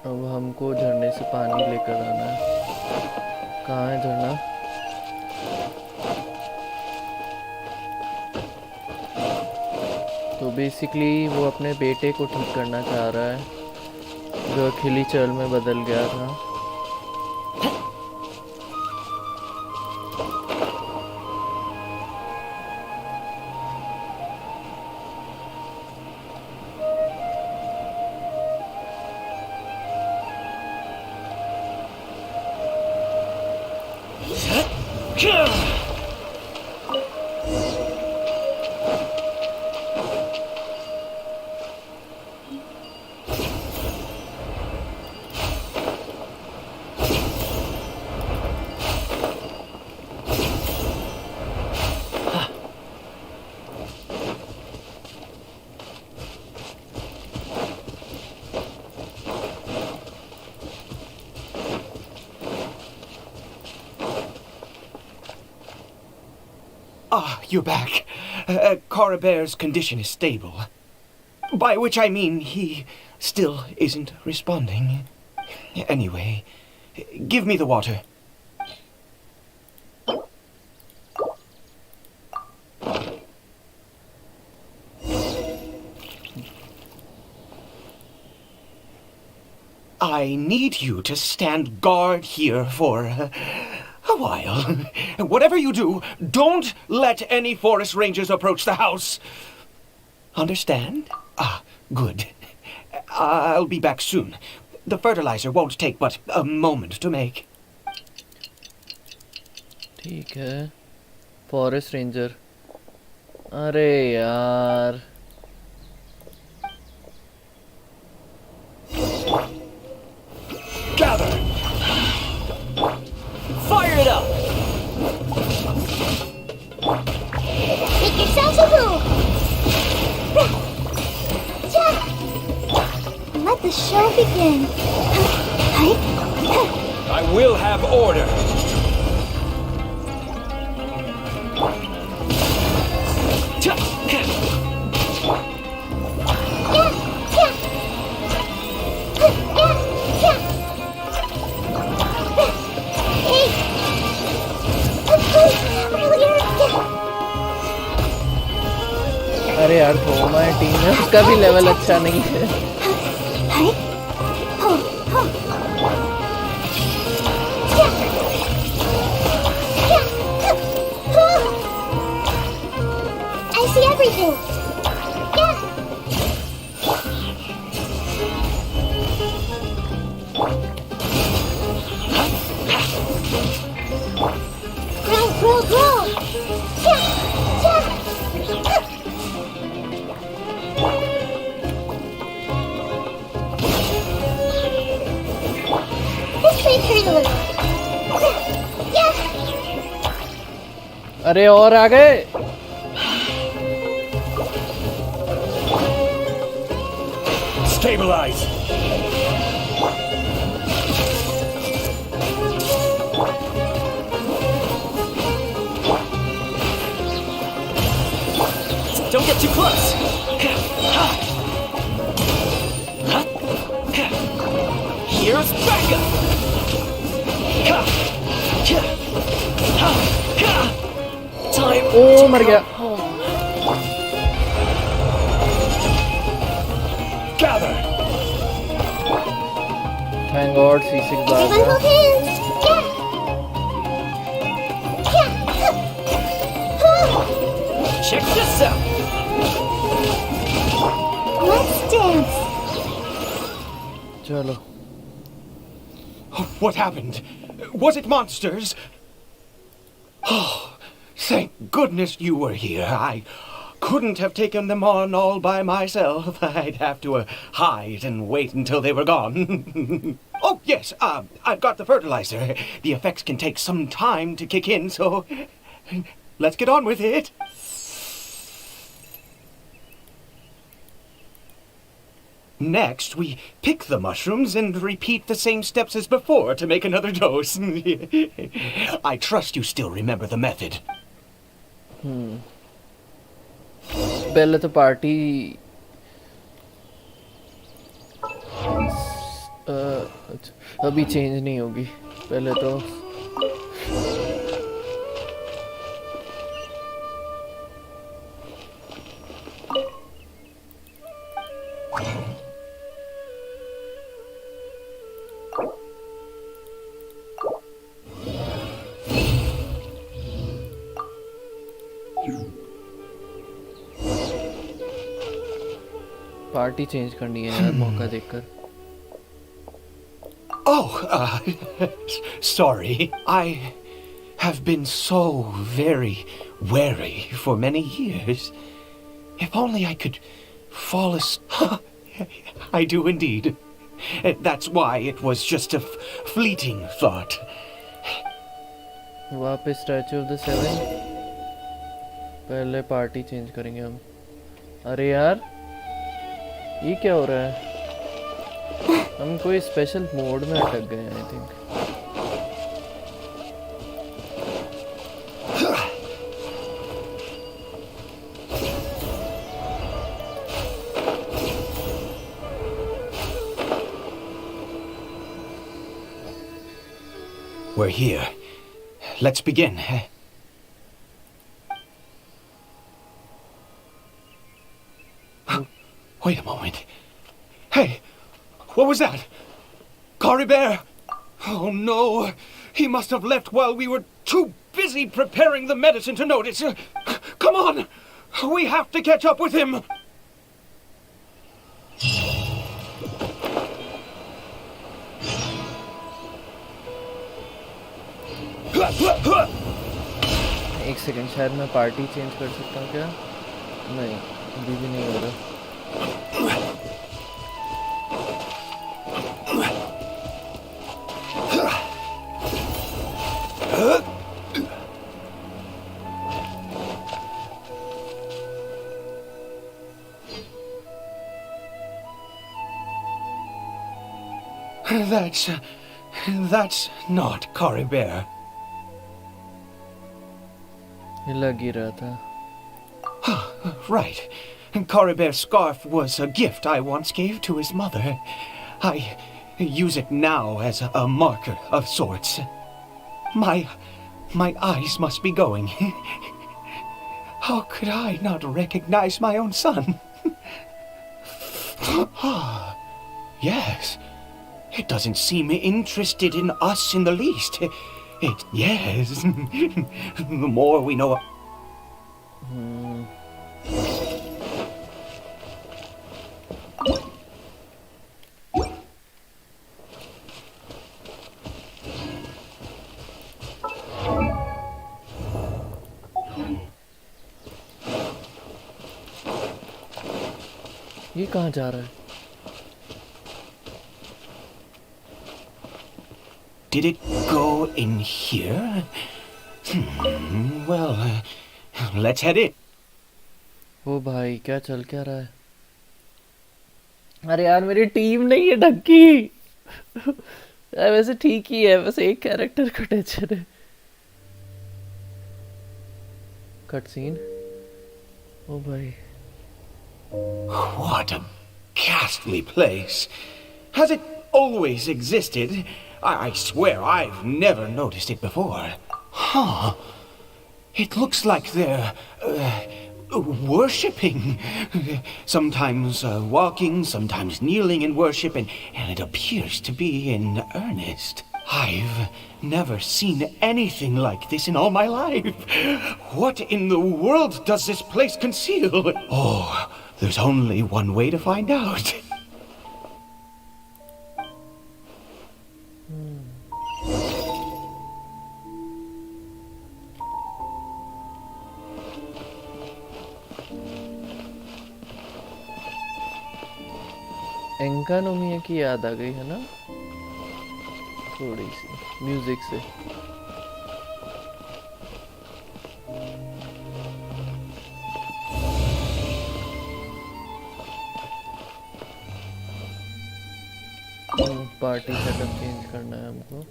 अब हमको झरने से पानी लेकर आना है। कहाँ है झरना? तो बेसिकली वो अपने बेटे को ठीक करना चाह रहा है जो अकेली चल में बदल गया था। Ah, you're back. Cory Bear's condition is stable. By which I mean he still isn't responding. Anyway, give me the water. I need you to stand guard here for a while. Whatever you do, don't let any forest rangers approach the house. Understand? Ah, good. I'll be back soon. The fertilizer won't take but a moment to make. ठीक है forest ranger अरे यार Gather! Fire it up! Make yourselves a move. Let the show begin. I will have order. अरे यार थोमा team है उसका भी level अच्छा नहीं है I see everything. Grow. This way, turn a little. अरे और आ गए Stabilize. Don't get too close. Here's backup. Time. ओ मर गया Gather. थैंक गॉड C6 भाग Everyone गया hold hands. Check this out. Let's dance. चलो What happened? Was it monsters? Oh, thank goodness you were here. I couldn't have taken them on all by myself. I'd have to hide and wait until they were gone. Oh, yes, I've got the fertilizer. The effects can take some time to kick in, so let's get on with it. Next, we pick the mushrooms and repeat the same steps as before to make another dose. I trust you still remember the method. पहले तो party अभी change नहीं होगी पहले तो party change करनी है यार मौका देखकर Oh, sorry. I have been so very wary for many years. If only I could fall asleep. I do indeed. That's why it was just a fleeting thought. वापस स्टैचू ऑफ द सेवन पहले party change करेंगे हम अरे यार ये क्या हो रहा है हम कोई स्पेशल मोड में अटक गए हैं I think We're here. Let's begin. Wait a moment. Hey, what was that? Cory Bear! Oh no! He must have left while we were too busy preparing the medicine to notice. Come on! We have to catch up with him! एक second, शायद मैं party change कर सकता हूँ क्या? नहीं, अभी भी नहीं हो रहा. That's not Cory Bear. लग ही रहा था. Right. Cory Bear's scarf was a gift I once gave to his mother. I use it now as a marker of sorts. My eyes must be going. How could I not recognize my own son? Yes. It doesn't seem interested in us in the least. Yes. The more we know. ये कहाँ जा रहा है? Did it go in here? Well, let's head in. ओ भाई, क्या चल क्या रहा है? अरे यार, मेरी टीम नहीं है ढंग की. वैसे ठीक ही है, बस एक कैरेक्टर का टेंशन है. Cut scene. ओ भाई. What a ghastly place. Has it always existed? I swear I've never noticed it before. Huh. It looks like they're worshipping. Sometimes walking, sometimes kneeling in worship, and it appears to be in earnest. I've never seen anything like this in all my life. What in the world does this place conceal? Oh, there's only one way to find out. एंकानोमिया की याद आ गई है ना, थोड़ी सी music से. Party setup change करना है हमको.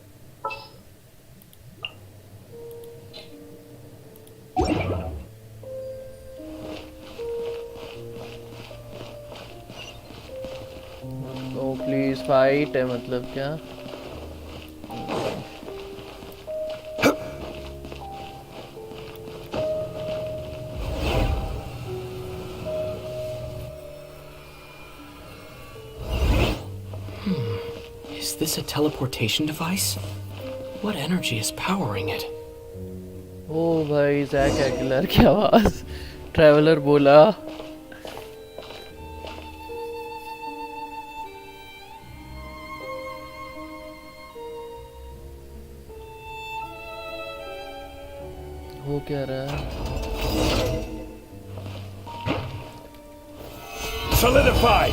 ओ प्लीज फाइट है, मतलब क्या? Is this a teleportation device? What energy is powering it? ओ भाई, जैक एगलर की आवाज. ट्रैवलर बोला. हो क्या रहा है? Solidify!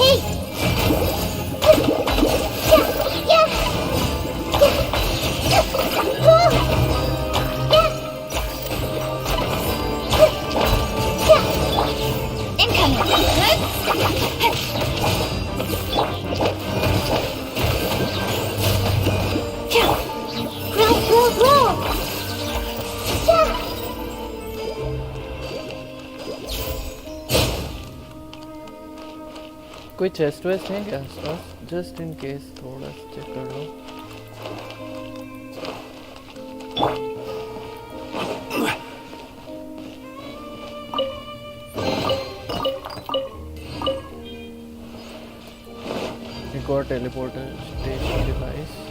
Hey! कोई चेस्ट वेस्ट है क्या आसपास? जस्ट इन केस थोड़ा चेक कर लो. For teleportation device.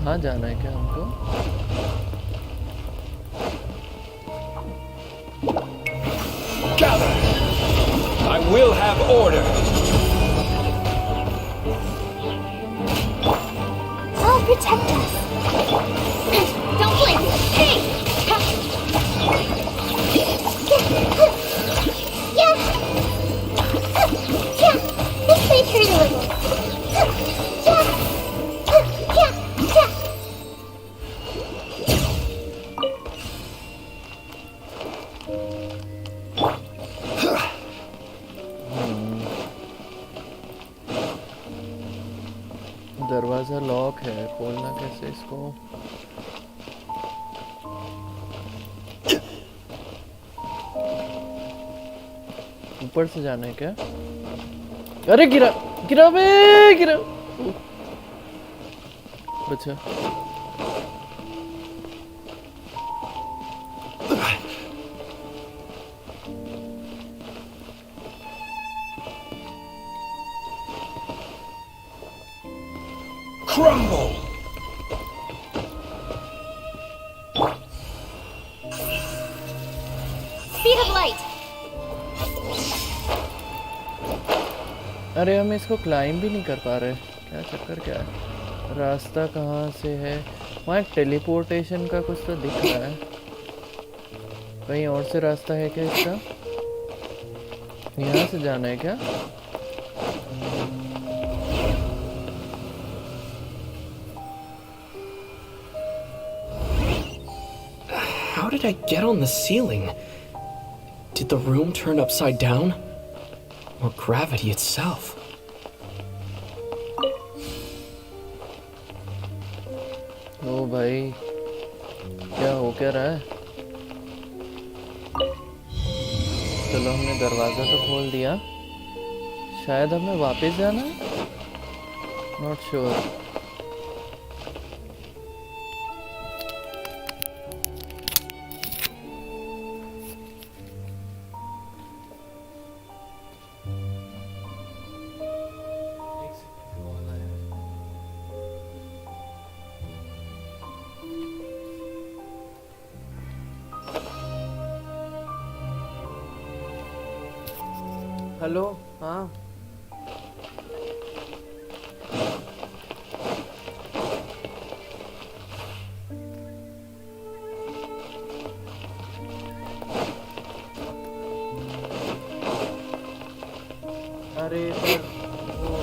वहाँ जाना है क्या हमको? Gather! I will have order! I'll protect us. Don't blink! Hey! Yeah. Yeah. This may hurt a little. Yeah. Yeah. Yeah. दरवाज़ा लॉक है, खोलना कैसे इसको? ऊपर से जाना है क्या? अरे गिरा गिरा बे गिरा। बचा। Crumble! Speed of light. अरे हम इसको क्लाइम भी नहीं कर पा रहे, क्या चक्कर क्या है? रास्ता कहाँ से है? वहाँ एक टेलीपोर्टेशन का कुछ तो दिख रहा है, कहीं और से रास्ता है क्या इसका? यहाँ से जाना है क्या? How did I get on the ceiling? Did the room turn upside down? Or gravity itself? ओ भाई, क्या हो क्या रहा है? चलो हमने दरवाज़ा तो खोल दिया, शायद हमें वापस जाना है, नॉट श्योर। हेलो, हाँ अरे पर वो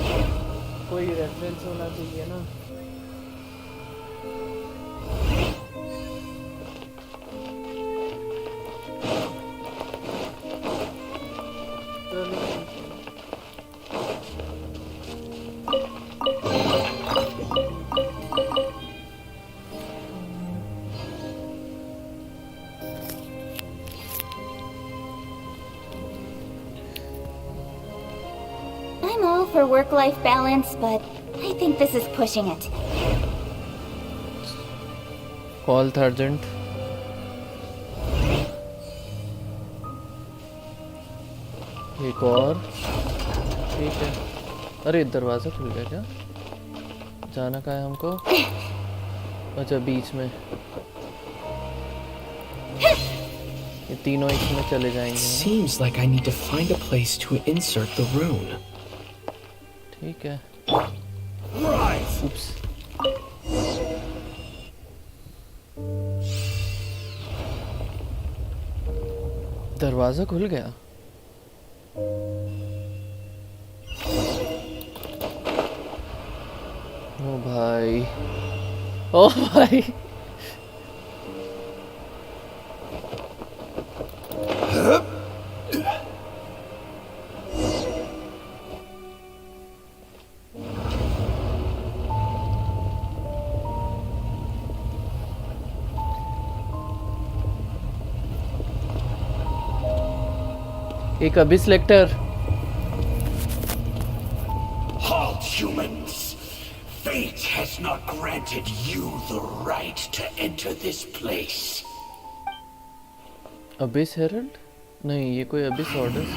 कोई रेफरेंस होना चाहिए ना। I'm all for work-life balance, but I think this is pushing it. Call था अर्जेंट। एक और, ठीक है। अरे दरवाज़ा खुल गया क्या? जाना कहाँ है हमको? अच्छा बीच में, ये तीनों इसमें चले जाएंगे। Seems like I need to find a place to insert the rune. ठीक है। उप्स। दरवाज़ा खुल गया। ओ भाई, ओ भाई, एक Abish lateral. Halt, humans! Fate has not granted you the right to enter this place. Abyss Herald? नहीं, ये कोई अबिस ऑर्डर है।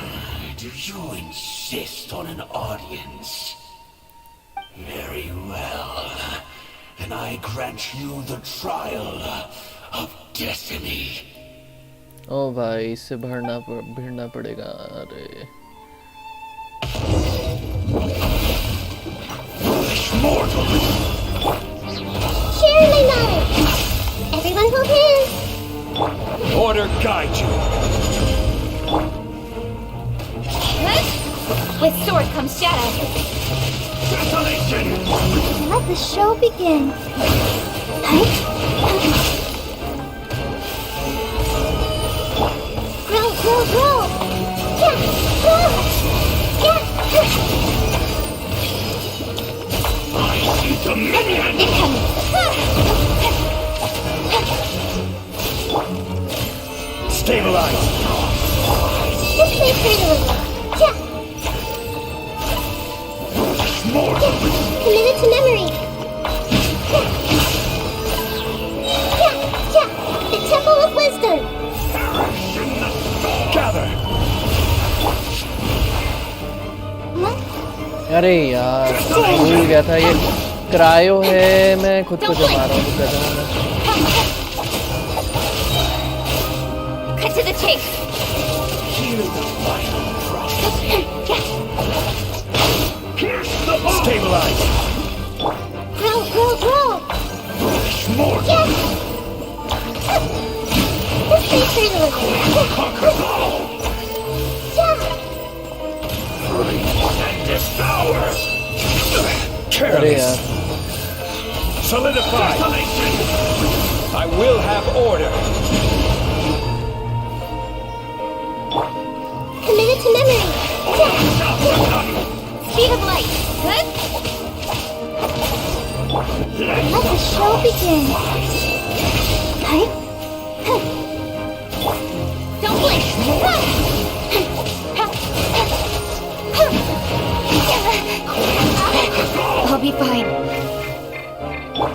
Do you insist on an audience? Very well. Then I grant you the trial of destiny. ओ भाई, इससे भिड़ना पड़ेगा। अरे Mortal! Share my knowledge. Everyone hold hands. Order guide you. With sword comes shadow. Detonation! Let the show begin. Grow, grow, grow. Yeah, grow. Yeah. I see dominion! Stabilize! This may hurt a little. Yeah. Mortal! Committed to memory. Yeah, yeah. The Temple of Wisdom. Gather! What? अरे यार, भूल गया था ये cryo है। मैं खुद को जमा रहा हूँ गधा में। Cut to the chase. Hear the final drop. Pierce the bone! Stabilize! Grow, grow, grow. Mortal! Yeah. This may hurt a little. Conquers all! Yeah. Freeze and devour! अरे Careless! यार, Solidify! I will have order! Committed to memory. Yeah. Speed of light. Good. Let the show begin. Right? Don't blink. I'll be fine.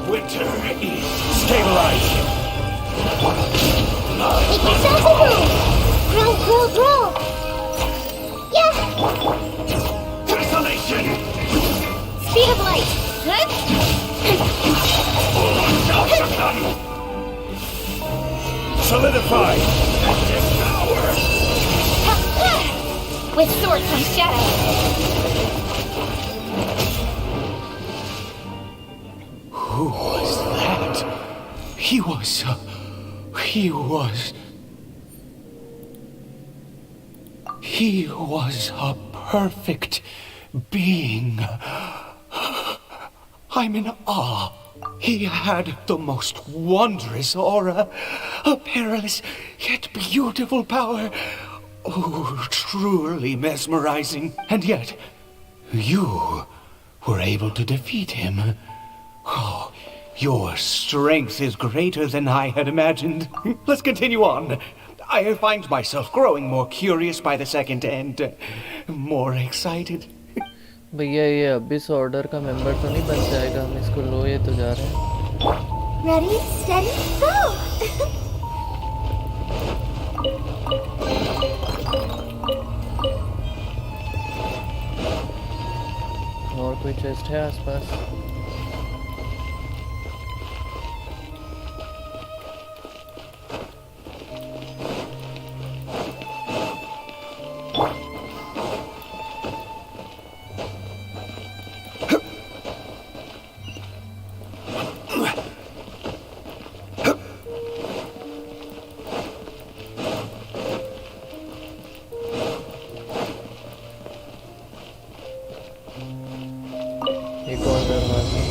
Winter is stabilized! Make yourselves a room. Grow, grow, grow. Yeah. Desolation! Speed of light. Good. Solidify! And devour! With sword comes shadow. Who was that? He was a perfect being. I'm in awe. He had the most wondrous aura, a perilous yet beautiful power. Oh, truly mesmerizing. And yet, you were able to defeat him. Oh, your strength is greater than I had imagined. Let's continue on. I find myself growing more curious by the second and more excited. भैया ये Abish order का member तो नहीं बन जाएगा? हम इसको लो, ये तो जा रहे हैं। Ready, steady, go! और कोई चेस्ट है आसपास? एक और दरवाजा।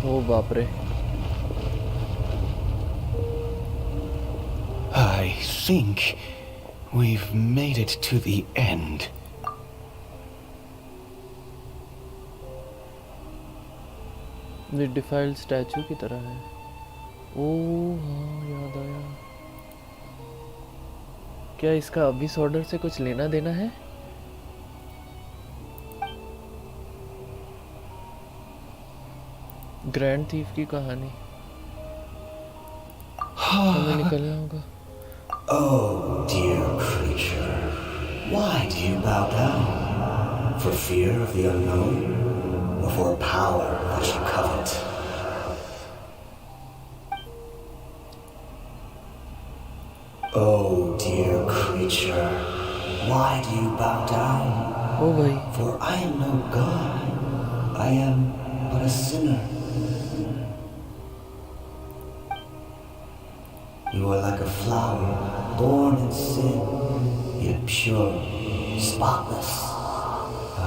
ओ बाप रे। I think we've made it to the end. ये डिफाइल्ड स्टैचू की तरह है। ओह हाँ, याद आया। क्या इसका अबिस ऑर्डर से कुछ लेना देना है? ग्रैंड थीफ की कहानी। हमें निकलना होगा। Oh, dear creature. Why do you bow down? For fear of the unknown? Or for power that you covet? Oh, dear creature. Why do you bow down? ओ भाई, For I am no god. I am but a sinner. You are like a flower, born in sin, yet pure, spotless.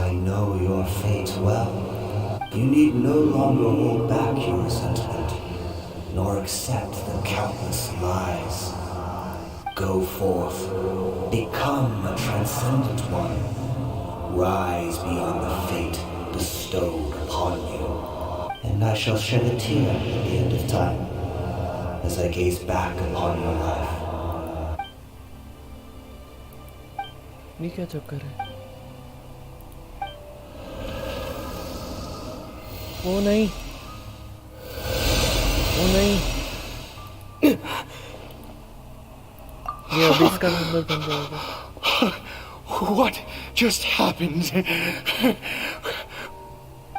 I know your fate well. You need no longer hold back your resentment, nor accept the countless lies. Go forth, become a transcendent one. Rise beyond the fate bestowed upon you. And I shall shed a tear at the end of time, as I gaze back upon your life. ये क्या चक्कर है? ओ नहीं, ओ नहीं, ये अभी इसका number बन जाएगा। What just happened?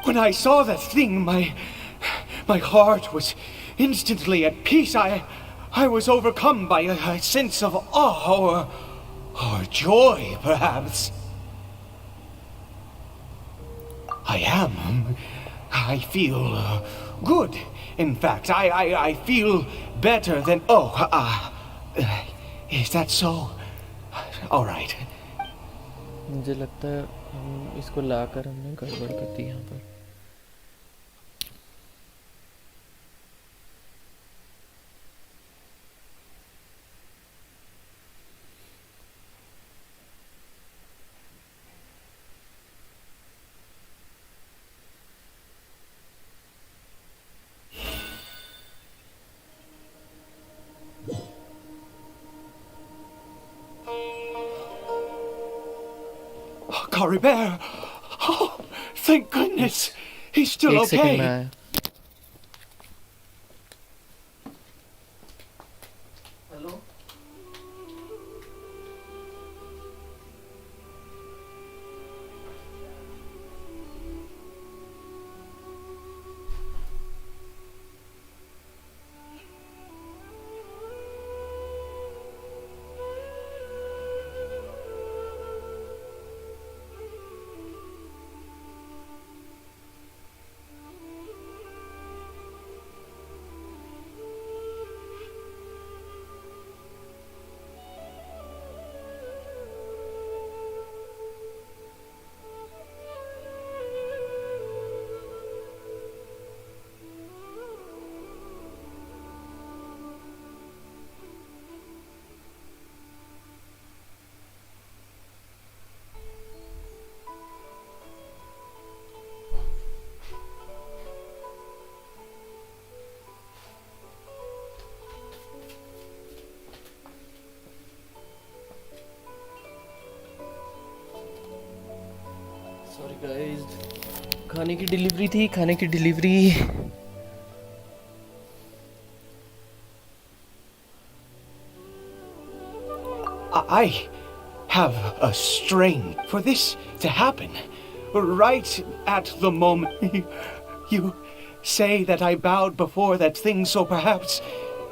When I saw that thing, my heart was instantly at peace. I was overcome by a sense of awe or joy, perhaps. I feel good. In fact, I feel better than. Is that so? All right. मुझे लगता है हम इसको लाकर हमने गड़बड़ कर दी यहाँ पर। Cory Bear! Oh, thank goodness! He's still एक सेकंड okay. में आया। हेलो, सॉरी गाइस, खाने की डिलीवरी थी, खाने की delivery. I have a strain for this to happen. Right at the moment you say that I bowed before that thing, so perhaps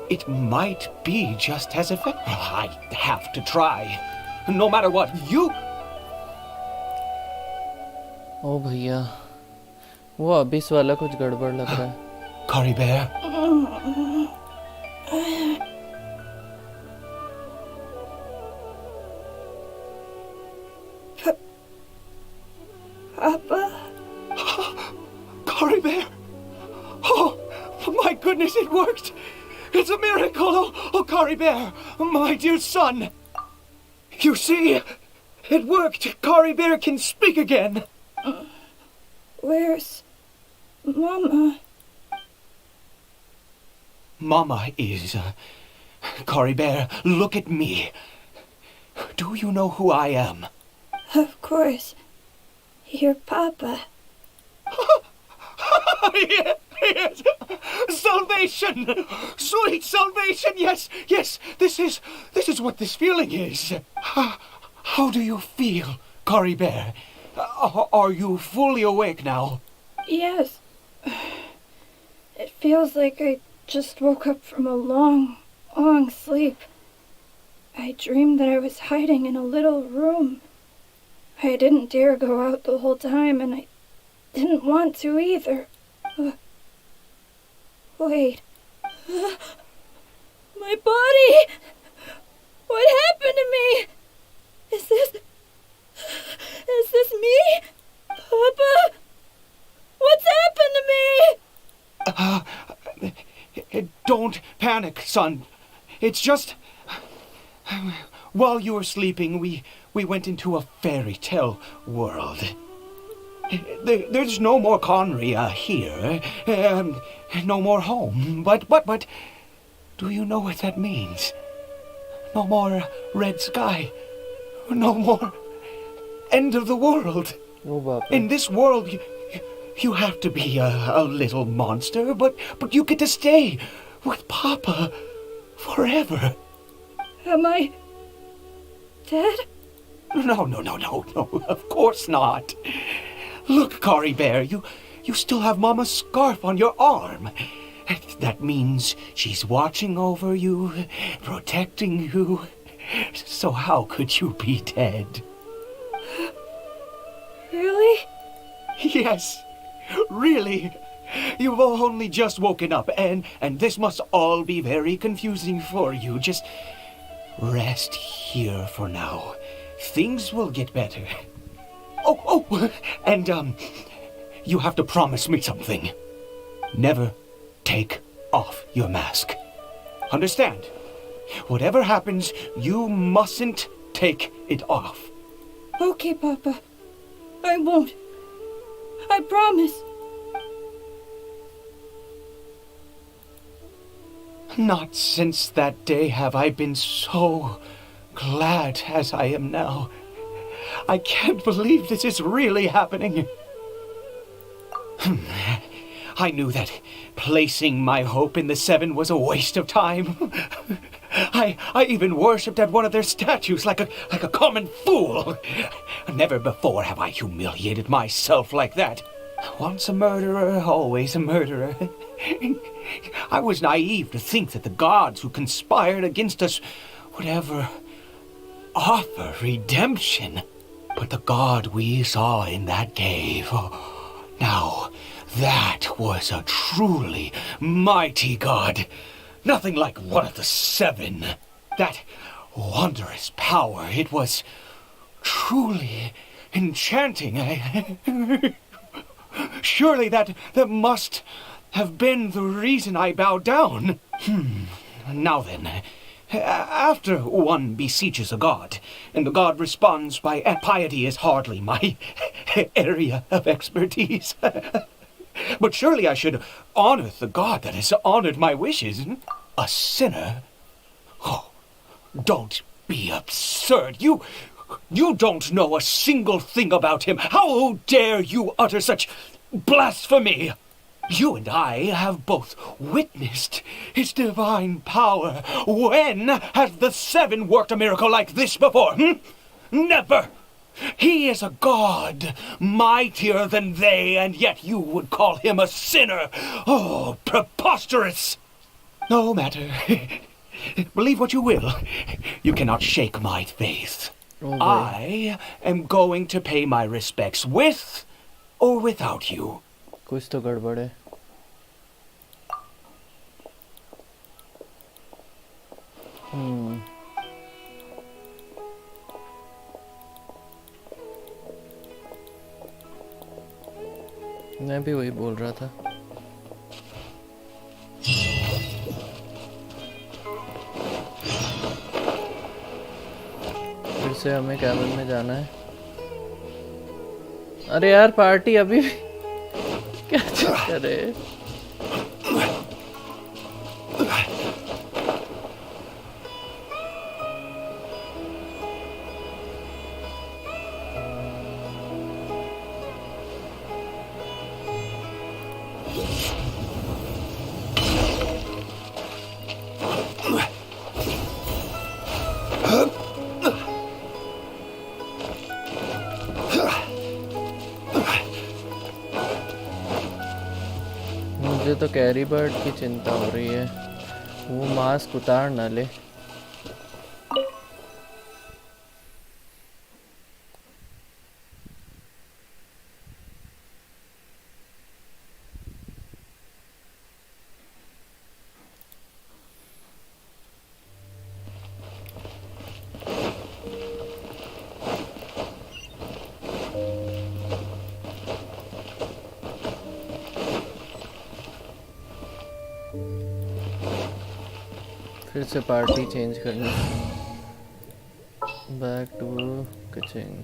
it might be just as effective. I have to try. No matter what, you... ओ भैया, वो अबिस वाला कुछ गड़बड़ लग रहा है। Cory Bear. Papa? Cory Bear! Oh, my goodness, it worked! It's a miracle! Oh, Cory Bear, my dear son! You see, it worked! Cory Bear can speak again! Where's Mama? Mama is. Cory Bear, look at me. Do you know who I am? Of course. Your papa. Yes. Salvation! Sweet salvation! Yes, yes, this is what this feeling is. How do you feel, Cory Bear? Are you fully awake now? Yes. It feels like I just woke up from a long, long sleep. I dreamed that I was hiding in a little room. I didn't dare go out the whole time, and I didn't want to either. Wait. My body! What happened to me? Is this me? Papa? What's happened to me? Don't panic, son. It's just... While you were sleeping, we went into a fairy tale world. There's no more Conria here. No more home. But, do you know what that means? No more red sky. No more end of the world. ओ बाप रे। In this world, you have to be a little monster, but you get to stay with Papa forever. Am I dead? No, of course not. Look, Cory Bear, you still have Mama's scarf on your arm. That means she's watching over you, protecting you. So how could you be dead? Really? Yes, really. You've only just woken up, and this must all be very confusing for you. Just rest here for now. Things will get better. Oh, and, you have to promise me something. Never take off your mask. Understand? Whatever happens, you mustn't take it off. Okay, Papa. I won't. I promise. Not since that day have I been so glad as I am now. I can't believe this is really happening. I knew that placing my hope in the Seven was a waste of time. I even worshipped at one of their statues like a common fool. Never before have I humiliated myself like that. Once a murderer, always a murderer. I was naive to think that the gods who conspired against us would ever offer redemption. But the god we saw in that cave, now that was a truly mighty god. Nothing like one of the Seven. That wondrous power, it was truly enchanting. Surely that must have been the reason I bowed down. Now then, after one beseeches a god, and the god responds by piety is hardly my area of expertise. But surely I should honor the god that has honored my wishes. A sinner? Oh, don't be absurd. You don't know a single thing about him. How dare you utter such blasphemy? You and I have both witnessed his divine power. When has the Seven worked a miracle like this before? Never! He is a god, mightier than they, and yet you would call him a sinner. Oh, preposterous! No matter. Believe what you will. You cannot shake my faith. Oh, I am going to pay my respects with or without you. कुछ तो गड़बड़ है। मैं भी वही बोल रहा था। फिर से हमें कैबिन में जाना है। अरे यार पार्टी अभी भी क्या चक्कर है? मुझे तो कैरी बर्ड की चिंता हो रही है, वो मास्क उतार ना ले। फिर से पार्टी चेंज करनी। Back to kitchen.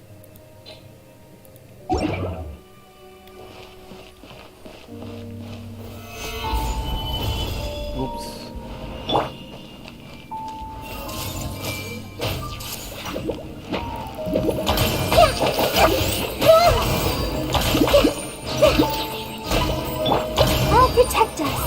Oops. I'll protect us.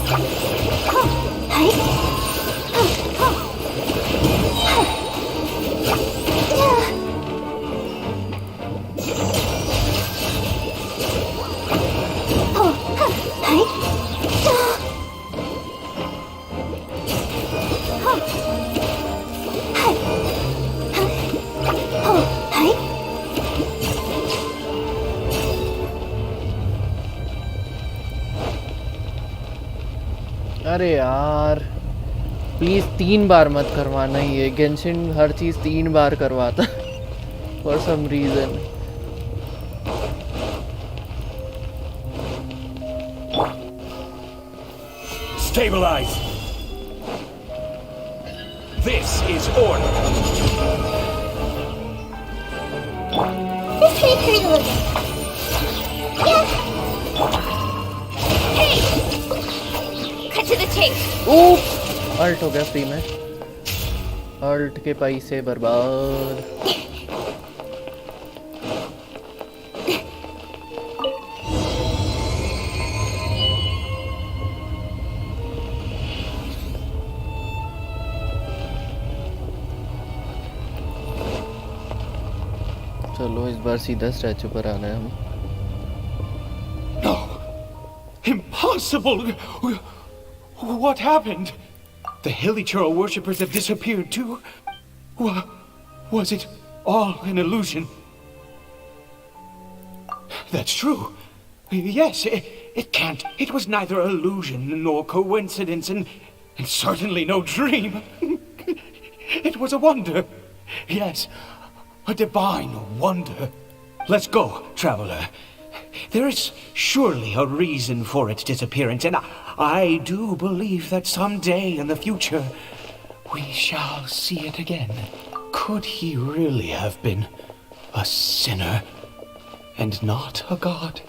अरे यार प्लीज 3 बार मत करवाना, ये गेंशिन हर चीज 3 बार करवाता for some reason. Stabilize. This is order. This can hurt a little. Yeah. Hey! Cut to the chase. Ult हो गया फ्री में, अल्ट के पैसे बर्बाद। चलो इस बार सीधा स्टैचू पर आना है हम। No! Impossible! What happened? The Hilichurl worshippers have disappeared too? Was it all an illusion? That's true. Yes, it can't. It was neither illusion nor coincidence, and certainly no dream. It was a wonder. Yes, a divine wonder. Let's go, traveler. There is surely a reason for its disappearance, and I do believe that someday in the future we shall see it again. Could he really have been a sinner and not a god?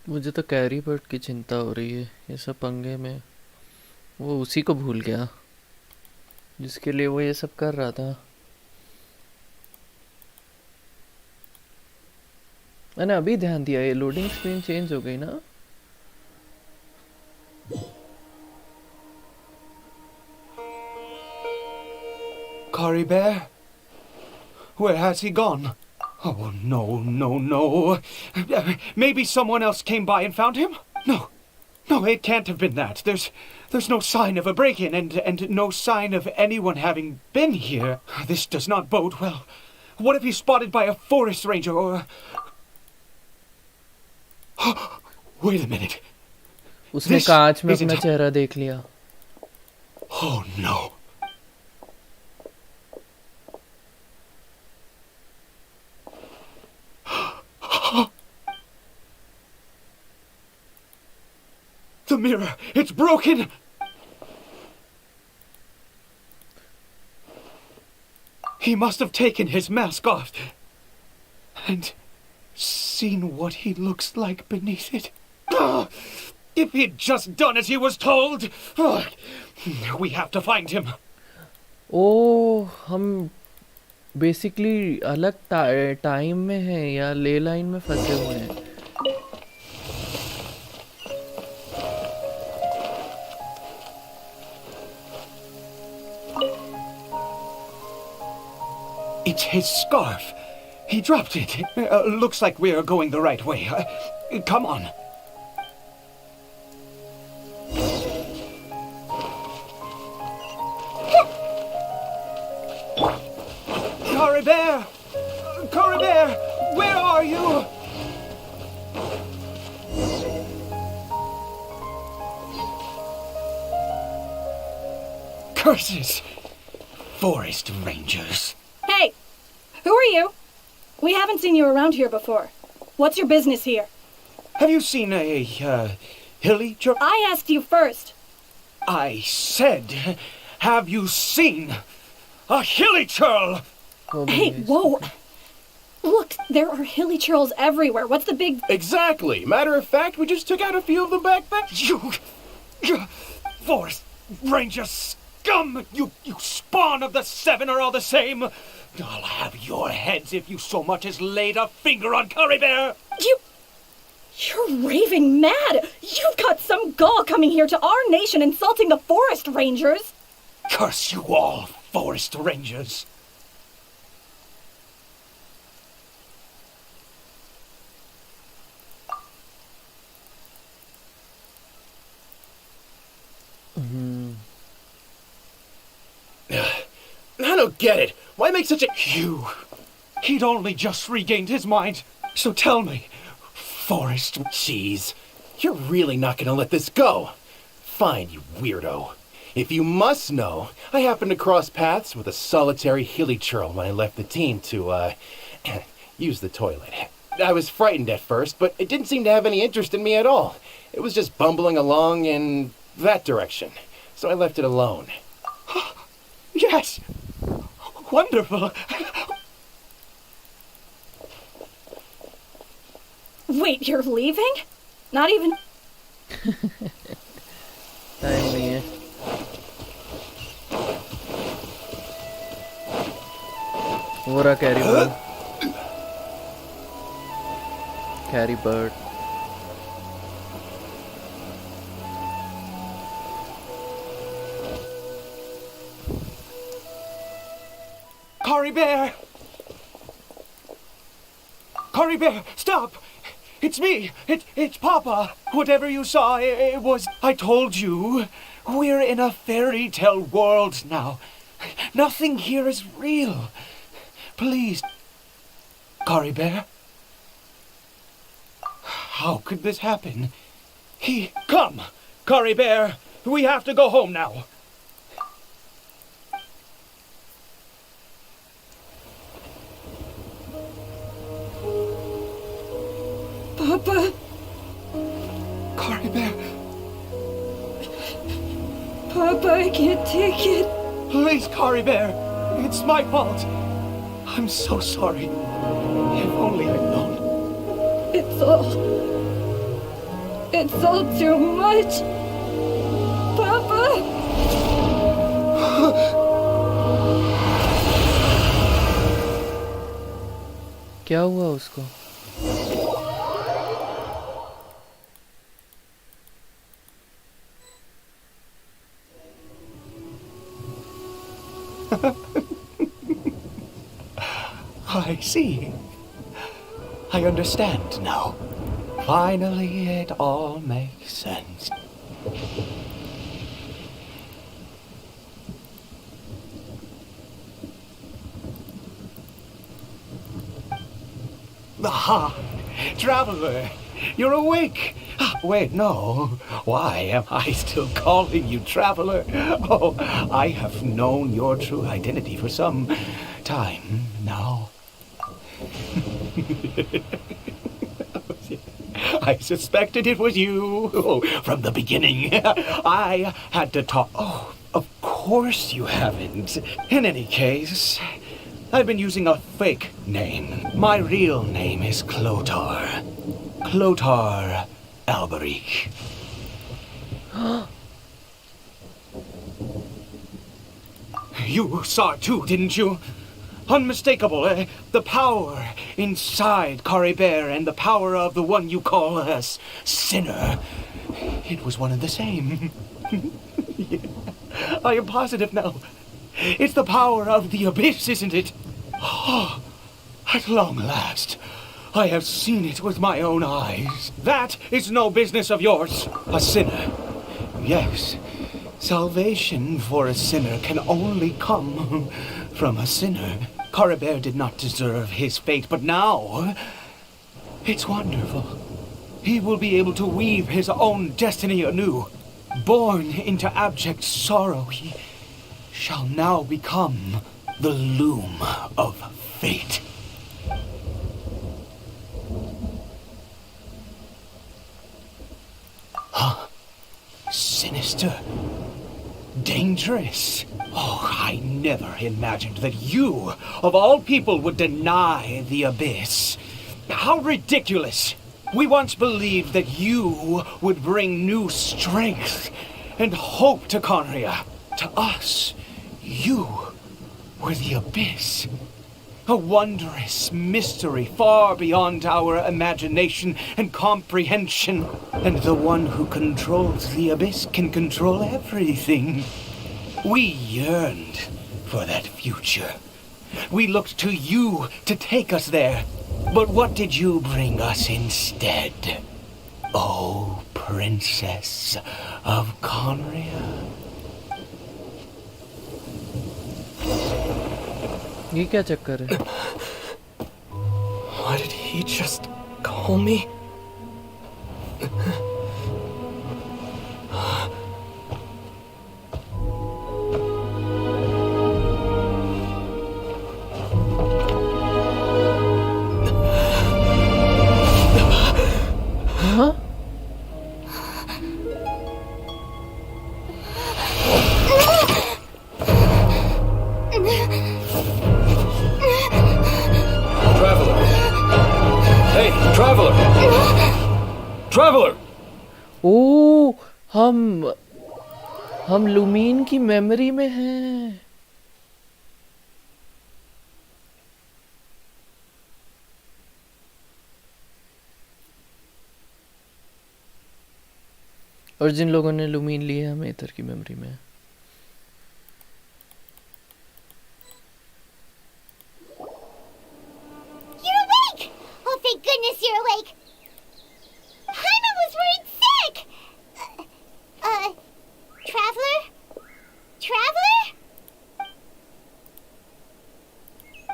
मुझे तो carry bird की चिंता हो रही है, ये सब पंगे में वो उसी को भूल गया जिसके लिए वो ये सब कर रहा था। मैंने अभी ध्यान दिया ये लोडिंग स्क्रीन चेंज हो गई ना। Cory Bear? Where has he gone? Oh, no, no, no. Maybe someone else came by and found him? No, it can't have been that. There's no sign of a break-in and no sign of anyone having been here. This does not bode well. What if he's spotted by a forest ranger or... Wait a minute. उसने कांच में अपना चेहरा देख लिया। Oh, no. The mirror! It's broken! He must have taken his mask off. And seen what he looks like beneath it? Ah, if he'd just done as he was told! Ah, we have to find him. ओ हम basically अलग time में हैं या ले line में फंसे हुए हैं. It's his scarf. He dropped it. Looks like we're going the right way. Come on. Caribert! Caribert! Where are you? Curses! Forest rangers. Hey! Who are you? We haven't seen you around here before. What's your business here? Have you seen a, hilly churl? I asked you first. I said, have you seen a hilly churl? Hey, whoa! Look, there are hilly churls everywhere. What's the big... Exactly. Matter of fact, we just took out a few of them back then. You forest ranger scum! You spawn of the seven are all the same. I'll have your heads if you so much as laid a finger on Caribert. You're raving mad! You've got some gall coming here to our nation insulting the forest rangers! Curse you all, forest rangers. I don't get it. Why make such a... He'd only just regained his mind. So tell me, forest... Jeez, you're really not gonna let this go. Fine, you weirdo. If you must know, I happened to cross paths with a solitary hilly churl when I left the team to, use the toilet. I was frightened at first, but it didn't seem to have any interest in me at all. It was just bumbling along in that direction, so I left it alone. Yes! Wonderful! Wait, you're leaving? Not even... time नहीं है. वो रहा carry bird. Caribert! Caribert, stop! It's me! It's Papa! Whatever you saw, it was... I told you, we're in a fairy tale world now. Nothing here is real. Please, Caribert? How could this happen? Come! Caribert, we have to go home now. Papa... Caribert, Papa, I can't take it. please, Caribert. It's my fault. I'm so sorry. If only I'd known. It's all too much. Papa! क्या हुआ उसको? I see. I understand now. Finally, it all makes sense. Aha! Traveler! You're awake! Wait, no. Why am I still calling you Traveler? Oh, I have known your true identity for some time now. I suspected it was you from the beginning. I had to talk. Oh, of course you haven't. In any case, I've been using a fake name. My real name is Clotar. Clotar Alberich. You saw it too, didn't you? Unmistakable, eh? The power inside Caribert and the power of the one you call a sinner. It was one and the same. Yeah. I am positive now. It's the power of the abyss, isn't it? Oh, at long last, I have seen it with my own eyes. That is no business of yours. A sinner. Yes. Salvation for a sinner can only come from a sinner. Caribert did not deserve his fate, but now it's wonderful. He will be able to weave his own destiny anew. Born into abject sorrow, he shall now become the loom of fate. Huh? Sinister. Dangerous. Oh, I never imagined that you, of all people, would deny the abyss. How ridiculous! We once believed that you would bring new strength and hope to Conria. To us, you were the abyss. A wondrous mystery far beyond our imagination and comprehension. And the one who controls the abyss can control everything. We yearned for that future. We looked to you to take us there. But what did you bring us instead? Oh, Princess of Conria. ये क्या चक्कर है? Why did he just call me? Huh? Traveler! ओ हम लुमीन की memory में हैं। और जिन लोगों ने लुमीन ली है हमें इधर की मेमोरी में है। You're awake! Oh, thank goodness you're awake! Jaime was worried sick! Traveler? Traveler?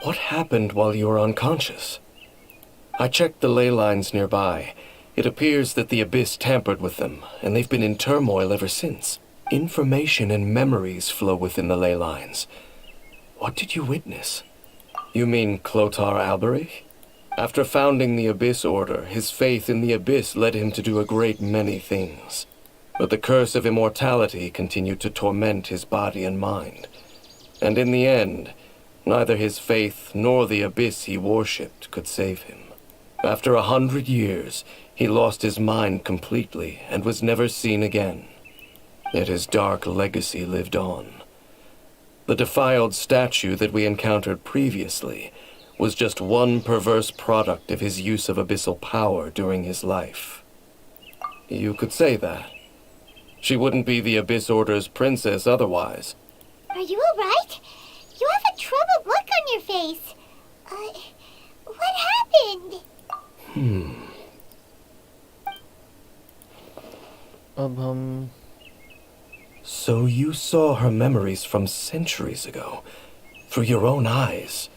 What happened while you were unconscious? I checked the ley lines nearby. It appears that the Abyss tampered with them, and they've been in turmoil ever since. Information and memories flow within the ley lines. What did you witness? You mean Clotar Alberich? After founding the Abyss Order, his faith in the Abyss led him to do a great many things. But the curse of immortality continued to torment his body and mind. And in the end, neither his faith nor the Abyss he worshipped could save him. After 100 years, he lost his mind completely and was never seen again. Yet his dark legacy lived on. The defiled statue that we encountered previously was just one perverse product of his use of abyssal power during his life. You could say that. She wouldn't be the Abyss Order's princess otherwise. Are you alright? You have a troubled look on your face. What happened? अब हम So you saw her memories from centuries ago, through your own eyes.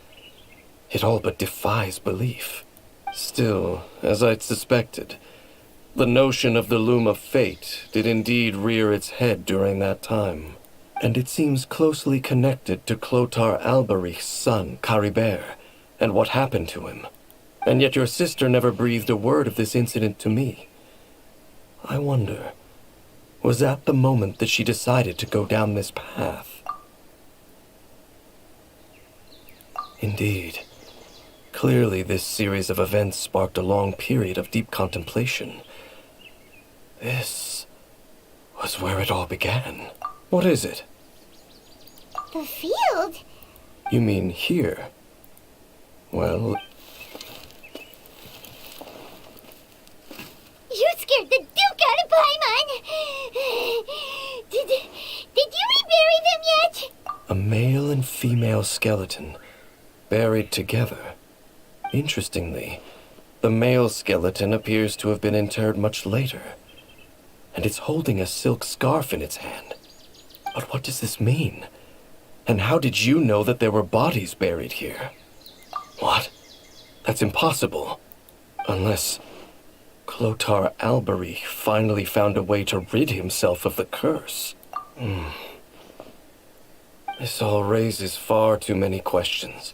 It all but defies belief. Still, as I'd suspected, the notion of the Loom of Fate did indeed rear its head during that time. And it seems closely connected to Clotar Alberich's son, Caribert, and what happened to him. And yet your sister never breathed a word of this incident to me. I wonder, was that the moment that she decided to go down this path? Indeed. Clearly, this series of events sparked a long period of deep contemplation. This was where it all began. What is it? The field? You mean here? Well, You scared the Duke out of Paimon! Did you rebury them yet? a male and female skeleton, buried together. Interestingly, the male skeleton appears to have been interred much later, and it's holding a silk scarf in its hand. But what does this mean? And how did you know that there were bodies buried here? What? That's impossible. Unless Clotar Alberich finally found a way to rid himself of the curse. This all raises far too many questions.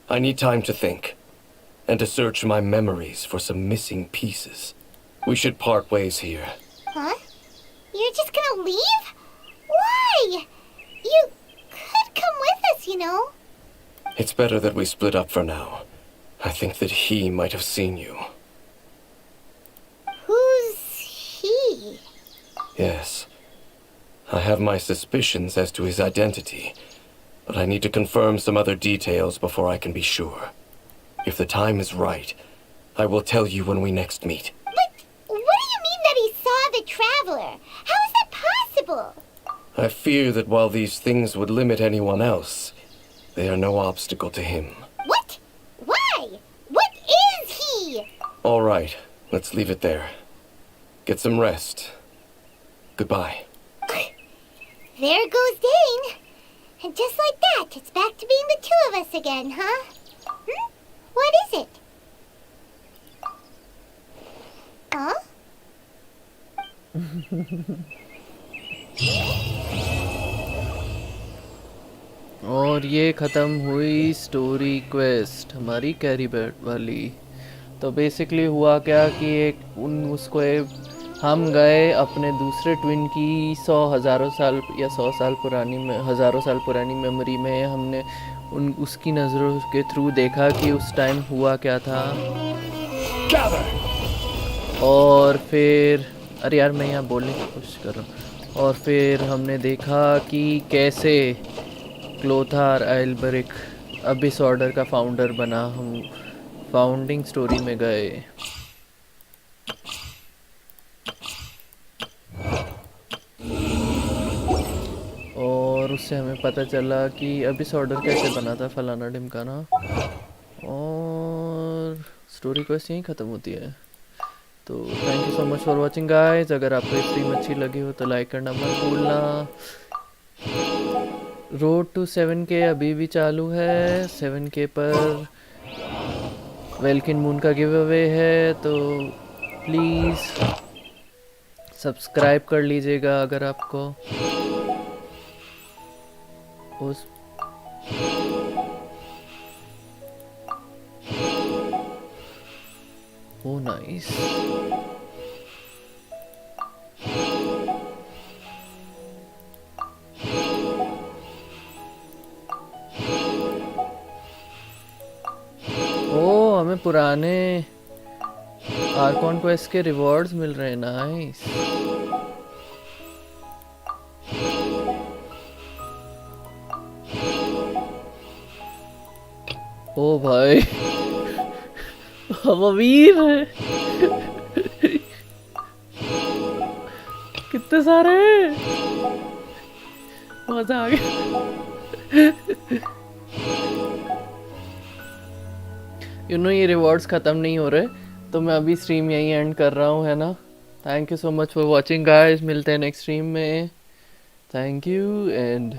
I need time to think, and to search my memories for some missing pieces. We should part ways here. Huh? You're just gonna leave? Why? You could come with us, you know. It's better that we split up for now. I think that he might have seen you. Who's he? Yes. I have my suspicions as to his identity, but I need to confirm some other details before I can be sure. If the time is right, I will tell you when we next meet. But what do you mean that he saw the Traveler? How is that possible? I fear that while these things would limit anyone else, they are no obstacle to him. What? Why? What is he? All right, let's leave it there. Get some rest. Goodbye. There goes Dane. And just like that, it's back to being the two of us again, huh? What is it? Huh? और ये ख़त्म हुई story quest हमारी carry bat वाली। तो basically हुआ क्या कि हम गए अपने दूसरे ट्विन की हज़ारों साल या 100 साल पुरानी हज़ारों साल पुरानी मेमोरी में हमने उसकी नज़रों के थ्रू देखा कि उस टाइम हुआ क्या था। और फिर अरे यार मैं यहाँ बोलने की कोशिश कर रहा हूँ। और फिर हमने देखा कि कैसे क्लोथार एल्बरिक अबिस ऑर्डर का फाउंडर बना। हम फाउंडिंग स्टोरी में गए। और उससे हमें पता चला कि अबिस ऑर्डर कैसे बना था, फलाना ढिमकाना। और स्टोरी क्वेस्ट यहीं ख़त्म होती है। तो thank you so much for watching guys. अगर आपको स्ट्रीम अच्छी लगी हो तो लाइक करना मत भूलना। रोड टू 7K अभी भी चालू है। 7K पर वेलकिन मून का गिव अवे है, तो प्लीज़ सब्सक्राइब कर लीजिएगा अगर आपको उस ओ नाइस। ओ हमें पुराने आर्कॉन क्वेस्ट के रिवॉर्ड्स मिल रहे हैं। नाइस। ओ भाई हम अमीर हैं। कितने सारे मजा आ गया। ये रिवॉर्ड्स ख़त्म नहीं हो रहे, तो मैं अभी स्ट्रीम यहीं एंड कर रहा हूँ, है ना। Thank you so much for watching guys. मिलते हैं नेक्स्ट स्ट्रीम में। Thank you and